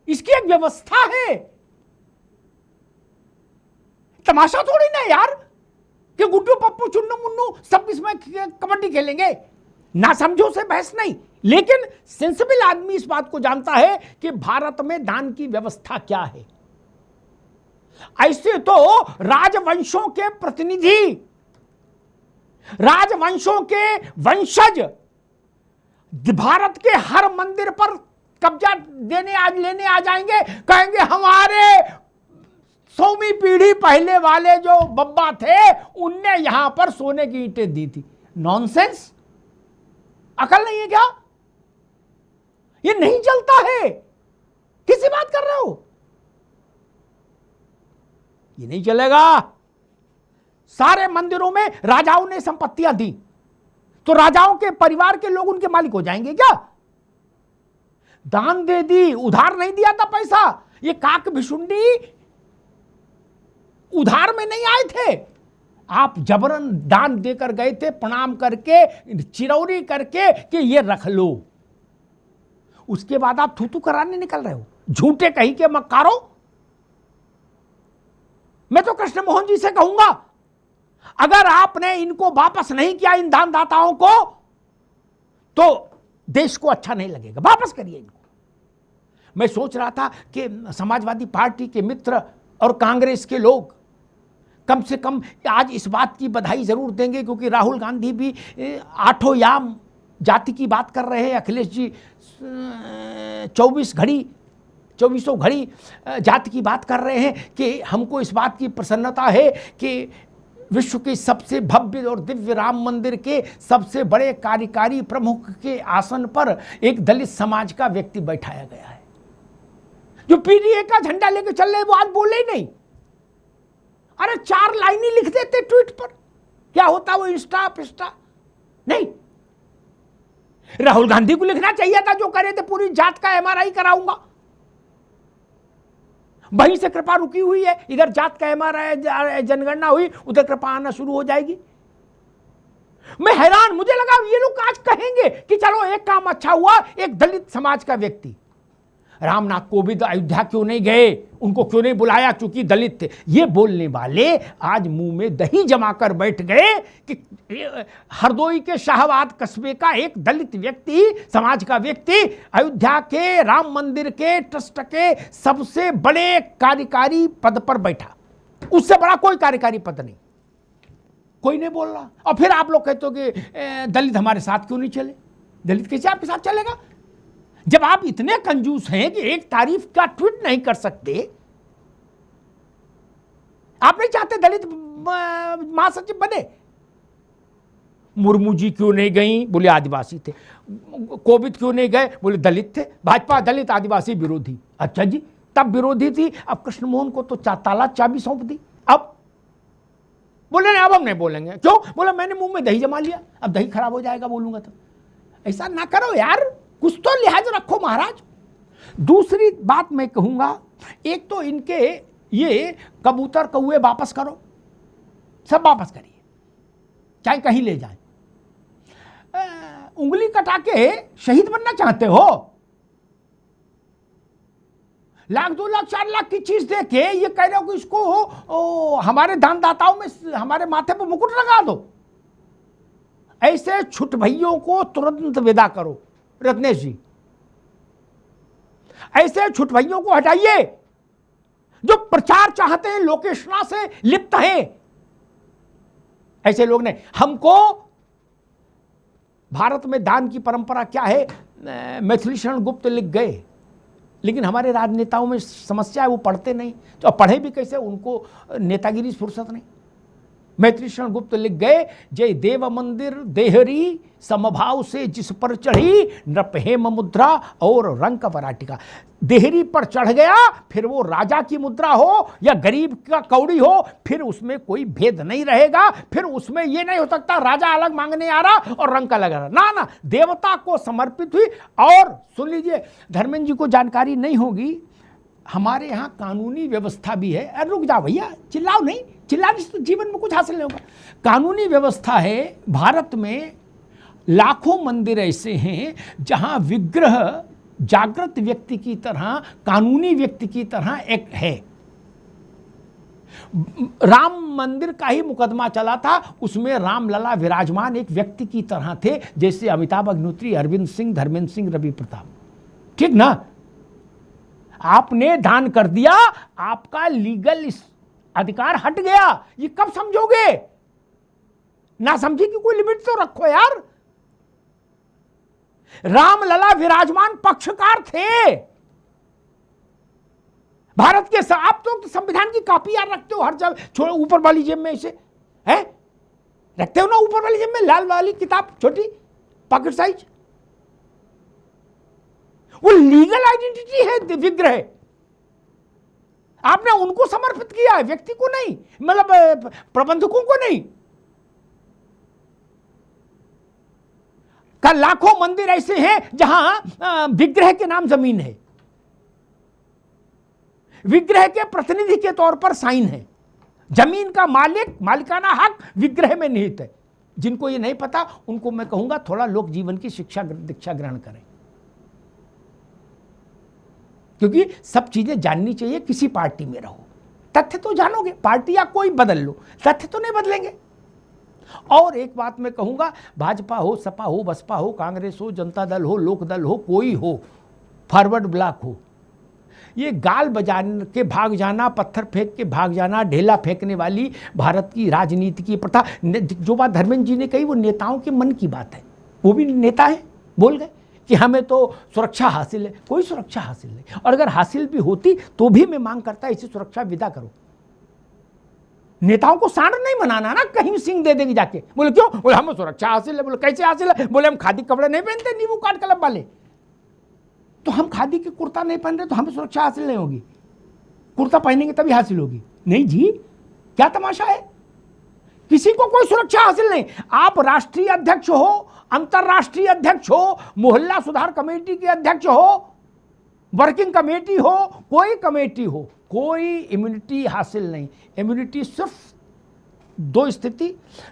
इसकी एक व्यवस्था है। तमाशा थोड़ी ना यार कि गुड्डू पप्पू चुन्नू मुन्नू सब इसमें कबड्डी खेलेंगे। ना समझो से बहस नहीं, लेकिन सेंसिबल आदमी इस बात को जानता है कि भारत में दान की व्यवस्था क्या है। ऐसे तो राजवंशों के प्रतिनिधि, राजवंशों के वंशज भारत के हर मंदिर पर कब्जा लेने आ जाएंगे, कहेंगे हमारे 100वीं पीढ़ी पहले वाले जो बब्बा थे उनने यहां पर सोने की ईंटें दी थी। नॉनसेंस, अकल नहीं है क्या? ये नहीं चलता है। किसी बात कर रहे हो? ये नहीं चलेगा। सारे मंदिरों में राजाओं ने संपत्तियां दी तो राजाओं के परिवार के लोग उनके मालिक हो जाएंगे क्या? दान दे दी, उधार नहीं दिया था पैसा। ये काक भिशुंडी उधार में नहीं आए थे, आप जबरन दान देकर गए थे, प्रणाम करके चिरौरी करके कि ये रख लो। उसके बाद आप थूथू कराने निकल रहे हो, झूठे कहीं के मक्कारो। मैं तो कृष्ण मोहन जी से कहूंगा, अगर आपने इनको वापस नहीं किया, इन दानदाताओं को, तो देश को अच्छा नहीं लगेगा। वापस करिए इनको। मैं सोच रहा था कि समाजवादी पार्टी के मित्र और कांग्रेस के लोग कम से कम आज इस बात की बधाई जरूर देंगे, क्योंकि राहुल गांधी भी 8 याम जाति की बात कर रहे हैं, अखिलेश जी 2400 घड़ी जाति की बात कर रहे हैं कि हमको इस बात की प्रसन्नता है कि विश्व के सबसे भव्य और दिव्य राम मंदिर के सबसे बड़े कार्यकारी प्रमुख के आसन पर एक दलित समाज का व्यक्ति बैठाया गया है। जो पीडीए का झंडा लेकर चल रहे वो आज बोले ही नहीं। अरे 4 लाइनें लिख देते ट्वीट पर, क्या होता वो इंस्टा पिस्टा नहीं। राहुल गांधी को लिखना चाहिए था, जो करे थे पूरी जात का एमआरआई कराऊंगा। वहीं से कृपा रुकी हुई है, इधर जात का एमआरआई जनगणना हुई, उधर कृपा आना शुरू हो जाएगी। मैं हैरान, मुझे लगा ये लोग आज कहेंगे कि चलो एक काम अच्छा हुआ, एक दलित समाज का व्यक्ति। रामनाथ कोविंद अयोध्या क्यों नहीं गए, उनको क्यों नहीं बुलाया क्योंकि दलित थे। ये बोलने वाले आज मुंह में दही जमाकर बैठ गए कि हरदोई के शाहबाद कस्बे का एक दलित व्यक्ति, समाज का व्यक्ति, अयोध्या के राम मंदिर के ट्रस्ट के सबसे बड़े कार्यकारी पद पर बैठा। उससे बड़ा कोई कार्यकारी पद नहीं, कोई नहीं बोल रहा। और फिर आप लोग कहते हो कि दलित हमारे साथ क्यों नहीं चले। दलित कैसे आपके साथ चलेगा जब आप इतने कंजूस हैं कि एक तारीफ का ट्वीट नहीं कर सकते। आप नहीं चाहते दलित महासचिव बने। मुर्मू जी क्यों नहीं गई, बोले आदिवासी थे। कोविंद क्यों नहीं गए, बोले दलित थे। भाजपा दलित आदिवासी विरोधी। अच्छा जी, तब विरोधी थी, अब कृष्ण मोहन को तो ताला चाबी सौंप दी। अब बोले नहीं, अब हम नहीं बोलेंगे। क्यों, बोला मैंने मुंह में दही जमा लिया, अब दही खराब हो जाएगा बोलूंगा तो। ऐसा ना करो यार, कुछ तो लिहाज रखो महाराज। दूसरी बात मैं कहूंगा, एक तो इनके ये कबूतर कौए वापस करो, सब वापस करिए, चाहे कहीं ले जाए। उंगली कटा के शहीद बनना चाहते हो, 1 लाख 2 लाख 4 लाख की चीज दे के ये कह रहे हो कि इसको हमारे दानदाताओं में हमारे माथे पर मुकुट लगा दो। ऐसे छुट भइयों को तुरंत विदा करो रत्नेश जी। ऐसे छुट भइयों को हटाइए जो प्रचार चाहते हैं, लोकेशना से लिप्त हैं। ऐसे लोग नहीं। हमको भारत में दान की परंपरा क्या है, मैथिली शरण गुप्त लिख गए, लेकिन हमारे राजनेताओं में समस्या है, वो पढ़ते नहीं। तो पढ़े भी कैसे, उनको नेतागिरी फुर्सत नहीं। मैथिली शरण गुप्त लिख गए, जय देव मंदिर देहरी समभाव से जिस पर चढ़ी नृप हेम मुद्रा और रंक वराटिका। देहरी पर चढ़ गया, फिर वो राजा की मुद्रा हो या गरीब का कौड़ी हो, फिर उसमें कोई भेद नहीं रहेगा। फिर उसमें ये नहीं हो सकता राजा अलग मांगने आ रहा और रंग का लगा रहा, ना ना, देवता को समर्पित हुई। और सुन लीजिए, धर्मेंद्र जी को जानकारी नहीं होगी, हमारे यहाँ कानूनी व्यवस्था भी है। अरे रुक जाओ भैया, चिल्लाओ नहीं, चिल्लाने से तो जीवन में कुछ हासिल नहीं होगा। कानूनी व्यवस्था है भारत में। लाखों मंदिर ऐसे हैं जहां विग्रह जागृत व्यक्ति की तरह, कानूनी व्यक्ति की तरह एक है। राम मंदिर का ही मुकदमा चला था, उसमें रामलला विराजमान एक व्यक्ति की तरह थे, जैसे अमिताभ अग्निहोत्री, अरविंद सिंह, धर्मेंद्र सिंह, रवि प्रताप। ठीक ना। आपने दान कर दिया, आपका लीगल अधिकार हट गया। ये कब समझोगे? ना समझे कि कोई लिमिट तो रखो यार। रामलला विराजमान पक्षकार थे भारत के। आप तो संविधान की कॉपी यार रखते हो हर जगह, छोड़ो ऊपर वाली जेब में, ऐसे है रखते हो ना, ऊपर वाली जेब में लाल वाली किताब, छोटी पॉकेट साइज। वो लीगल आइडेंटिटी है विग्रह। आपने उनको समर्पित किया है, व्यक्ति को नहीं, मतलब प्रबंधकों को नहीं। का लाखों मंदिर ऐसे हैं जहां विग्रह के नाम जमीन है, विग्रह के प्रतिनिधि के तौर पर साइन है। जमीन का मालिक, मालिकाना हक विग्रह में निहित है। जिनको ये नहीं पता उनको मैं कहूंगा थोड़ा लोक जीवन की शिक्षा दीक्षा ग्रहण करें, क्योंकि सब चीजें जाननी चाहिए। किसी पार्टी में रहो, तथ्य तो जानोगे, पार्टी या कोई बदल लो, तथ्य तो नहीं बदलेंगे। और एक बात मैं कहूंगा, भाजपा हो, सपा हो, बसपा हो, कांग्रेस हो, जनता दल हो, लोक दल हो, कोई हो, फॉरवर्ड ब्लॉक हो, ये गाल बजाने के भाग जाना, पत्थर फेंक के भाग जाना, ढेला फेंकने वाली भारत की राजनीति की प्रथा। जो बात धर्मेंद्र जी ने कही वो नेताओं के मन की बात है। वो भी नेता है, बोल गए कि हमें तो सुरक्षा हासिल है। कोई सुरक्षा हासिल नहीं, और अगर हासिल भी होती तो भी मैं मांग करता इसे सुरक्षा विदा करो। नेताओं को सांड नहीं बनाना ना, कहीं सिंह दे देगी जाके। बोले क्यों? बोले हमें सुरक्षा हासिल है। बोले कैसे हासिल है? बोले हम खादी कपड़े नहीं पहनते, नींबू काट क्लब वाले। तो हम खादी के कुर्ता नहीं पहन रहे तो हमें सुरक्षा हासिल नहीं होगी, कुर्ता पहनेंगे तभी हासिल होगी। नहीं जी, क्या तमाशा है? किसी को कोई सुरक्षा हासिल नहीं। आप राष्ट्रीय अध्यक्ष हो, अंतरराष्ट्रीय अध्यक्ष हो, मोहल्ला सुधार कमेटी के अध्यक्ष हो, वर्किंग कमेटी हो, कोई कमेटी हो, कोई इम्यूनिटी हासिल नहीं। इम्यूनिटी सिर्फ दो स्थिति,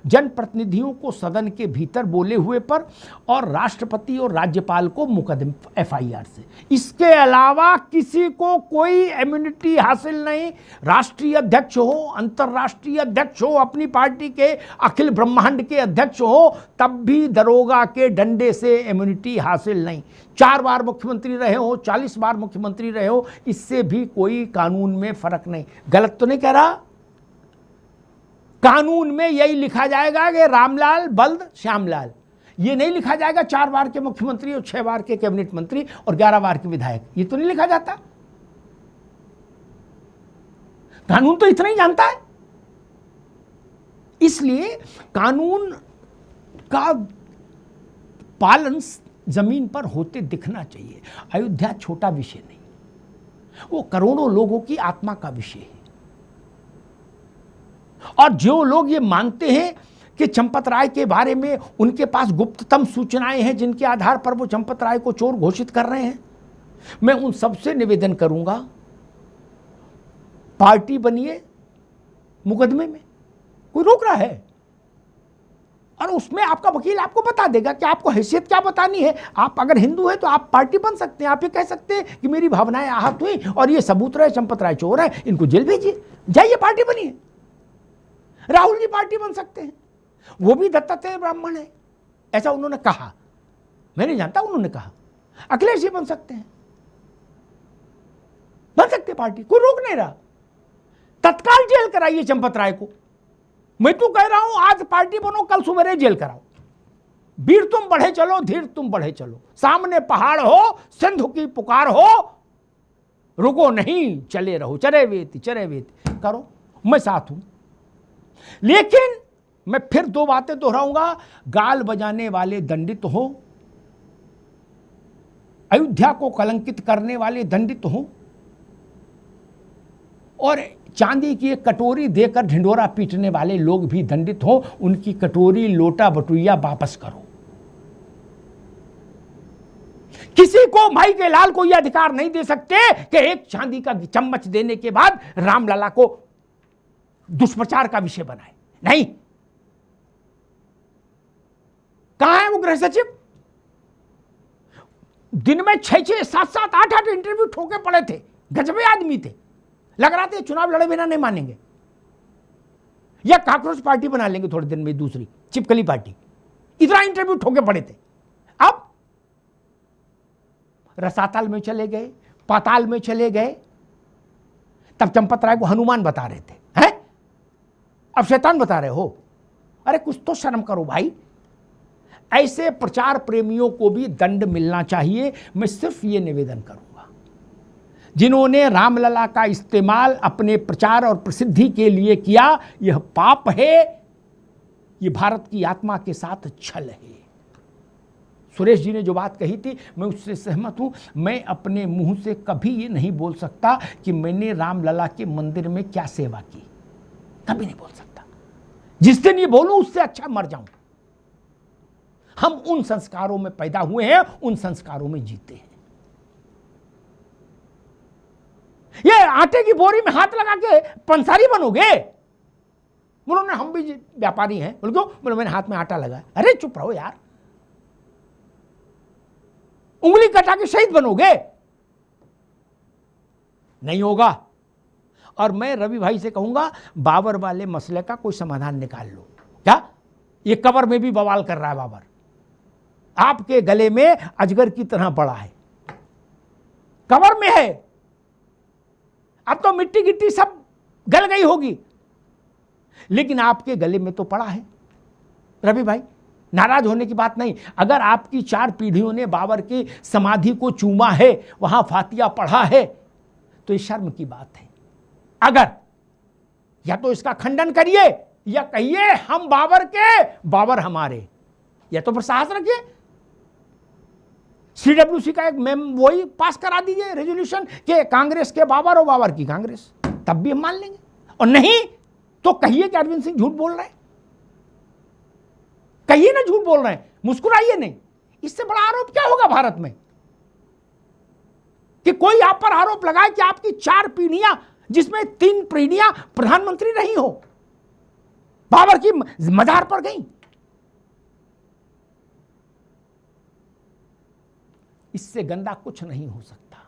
जनप्रतिनिधियों को सदन के भीतर बोले हुए पर और राष्ट्रपति और राज्यपाल को मुकदमे FIR से। इसके अलावा किसी को कोई इम्यूनिटी हासिल नहीं। राष्ट्रीय अध्यक्ष हो, अंतरराष्ट्रीय अध्यक्ष हो, अपनी पार्टी के अखिल ब्रह्मांड के अध्यक्ष हो, तब भी दरोगा के डंडे से इम्यूनिटी हासिल नहीं। 4 बार मुख्यमंत्री रहे हो, 40 बार मुख्यमंत्री रहे हो, इससे भी कोई कानून में फर्क नहीं। गलत तो नहीं कह रहा? कानून में यही लिखा जाएगा कि रामलाल बल्द श्यामलाल, ये नहीं लिखा जाएगा 4 बार के मुख्यमंत्री और 6 बार के कैबिनेट मंत्री और 11 बार के विधायक। ये तो नहीं लिखा जाता। कानून तो इतना ही जानता है। इसलिए कानून का पालन जमीन पर होते दिखना चाहिए। अयोध्या छोटा विषय नहीं, वो करोड़ों लोगों की आत्मा का विषय है। और जो लोग ये मानते हैं कि चंपत राय के बारे में उनके पास गुप्ततम सूचनाएं हैं जिनके आधार पर वो चंपत राय को चोर घोषित कर रहे हैं, मैं उन सबसे निवेदन करूंगा, पार्टी बनिए मुकदमे में, कोई रोक रहा है? और उसमें आपका वकील आपको बता देगा कि आपको हैसियत क्या बतानी है। आप अगर हिंदू है तो आप पार्टी बन सकते हैं। आप ये कह सकते हैं कि मेरी भावनाएं आहत हुई और ये सबूत रहे चंपत राय चोर है, इनको जेल भेजिए, जाइए पार्टी बनिए। राहुल जी पार्टी बन सकते हैं, वो भी दत्तात्रेय ब्राह्मण है, ऐसा उन्होंने कहा, मैं नहीं जानता, उन्होंने कहा। अखिलेश जी बन सकते हैं, बन सकते पार्टी, कोई रोक नहीं रहा। तत्काल जेल कराइए चंपत राय को। मैं तो कह रहा हूं आज पार्टी बनो, कल सुबह जेल कराओ। वीर तुम बढ़े चलो, धीर तुम बढ़े चलो, सामने पहाड़ हो, सिंधु की पुकार हो, रुको नहीं, चले रहो, चरे वेती करो, मैं साथ हूं। लेकिन मैं फिर 2 बातें दोहराऊंगा। गाल बजाने वाले दंडित हो, अयोध्या को कलंकित करने वाले दंडित हो, और चांदी की एक कटोरी देकर ढिंढोरा पीटने वाले लोग भी दंडित हो। उनकी कटोरी, लोटा, बटुइया वापस करो। किसी को, भाई के लाल को यह अधिकार नहीं दे सकते कि एक चांदी का चम्मच देने के बाद रामलला को दुष्प्रचार का विषय बनाए। नहीं। कहां है वो गृह सचिव? दिन में 6-6, 7-7, 8-8 इंटरव्यू ठोके पड़े थे, गजबे आदमी थे, लग रहा था चुनाव लड़े बिना नहीं मानेंगे, या काकरोच पार्टी बना लेंगे थोड़े दिन में, दूसरी चिपकली पार्टी। इतना इंटरव्यू ठोके पड़े थे। अब रसातल में चले गए, पाताल में चले गए, तब चंपत राय को हनुमान बता रहे थे, हैं? अब शैतान बता रहे हो। अरे कुछ तो शर्म करो भाई। ऐसे प्रचार प्रेमियों को भी दंड मिलना चाहिए। मैं सिर्फ ये निवेदन करूंगा, जिन्होंने रामलला का इस्तेमाल अपने प्रचार और प्रसिद्धि के लिए किया, यह पाप है, यह भारत की आत्मा के साथ छल है। सुरेश जी ने जो बात कही थी, मैं उससे सहमत हूं। मैं अपने मुंह से कभी ये नहीं बोल सकता कि मैंने रामलला के मंदिर में क्या सेवा की, कभी नहीं बोल सकता। जिस दिन ये बोलूं उससे अच्छा मर जाऊं। हम उन संस्कारों में पैदा हुए हैं, उन संस्कारों में जीते हैं। ये आटे की बोरी में हाथ लगा के पंसारी बनोगे? बोलो हम भी व्यापारी हैं। बोलो क्यों? बोलो मैंने हाथ में आटा लगा। अरे चुप रहो यार। उंगली कटा के शहीद बनोगे? नहीं होगा। और मैं रवि भाई से कहूंगा, बाबर वाले मसले का कोई समाधान निकाल लो। क्या ये कबर में भी बवाल कर रहा है बाबर, आपके गले में अजगर की तरह पड़ा है, कबर में है। अब तो मिट्टी गिट्टी सब गल गई होगी, लेकिन आपके गले में तो पड़ा है। रवि भाई, नाराज होने की बात नहीं। अगर आपकी 4 पीढ़ियों ने बाबर की समाधि को चूमा है, वहां फातिया पढ़ा है, तो ये शर्म की बात है। अगर या तो इसका खंडन करिए या कहिए हम बाबर के, बाबर हमारे, या तो फिर साहस रखिए। सीडब्ल्यूसी का एक वही पास करा दीजिए रेजोल्यूशन कि कांग्रेस के बाबर और बाबर की कांग्रेस, तब भी हम मान लेंगे। और नहीं तो कहिए कि अरविंद सिंह झूठ बोल रहे हैं, कहिए ना झूठ बोल रहे हैं, मुस्कुराइए नहीं। इससे बड़ा आरोप क्या होगा भारत में कि कोई आप पर आरोप लगाए कि आपकी 4 पीढ़ियां, जिसमें 3 पीढ़ियां प्रधानमंत्री रही हो, बाबर की मजार पर गई। इससे गंदा कुछ नहीं हो सकता।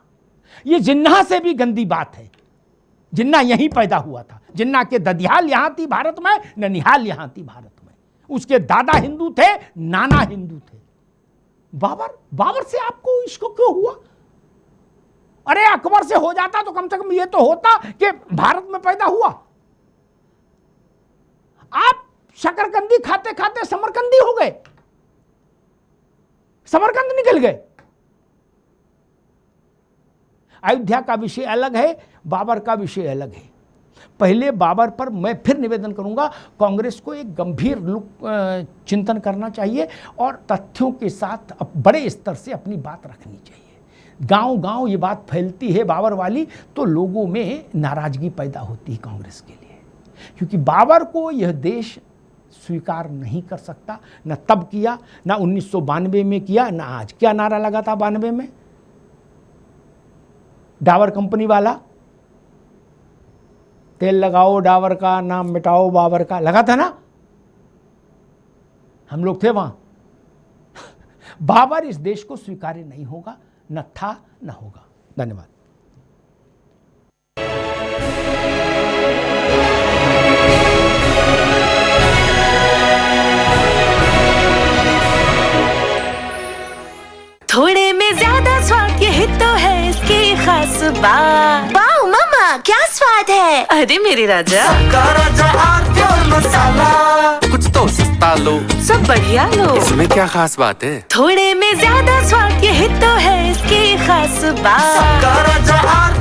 यह जिन्ना से भी गंदी बात है। जिन्ना यहीं पैदा हुआ था। जिन्ना के ददियाल यहां थी भारत में, ननिहाल यहां थी भारत में। उसके दादा हिंदू थे, नाना हिंदू थे। बाबर से आपको इश्क क्यों हुआ? अरे अकबर से हो जाता तो कम से कम यह तो होता कि भारत में पैदा हुआ। आप शकरकंदी खाते खाते समरकंदी हो गए, समरकंद निकल गए। अयोध्या का विषय अलग है, बाबर का विषय अलग है। पहले बाबर पर मैं फिर निवेदन करूंगा, कांग्रेस को एक गंभीर चिंतन करना चाहिए और तथ्यों के साथ बड़े स्तर से अपनी बात रखनी चाहिए। गांव गांव ये बात फैलती है बाबर वाली, तो लोगों में नाराजगी पैदा होती है कांग्रेस के लिए, क्योंकि बाबर को यह देश स्वीकार नहीं कर सकता। न तब किया, न 1992 में किया, न आज। क्या नारा लगा था 92 में? डाबर कंपनी वाला, तेल लगाओ डाबर का, नाम मिटाओ बाबर का, लगा था ना? हम लोग थे वहां। बाबर इस देश को स्वीकार्य नहीं होगा, न था न होगा। धन्यवाद। थोड़े में ज्यादा स्वाद, यही तो है इसकी खास बात। वाओ मम्मा, क्या स्वाद है। अरे मेरे राजा, सबका राजा आरती और मसाला। कुछ तो सस्ता लो, सब बढ़िया लो। इसमें क्या खास बात है? थोड़े में ज्यादा स्वाद, यही तो है इसकी खास बात। सबका राजा आरती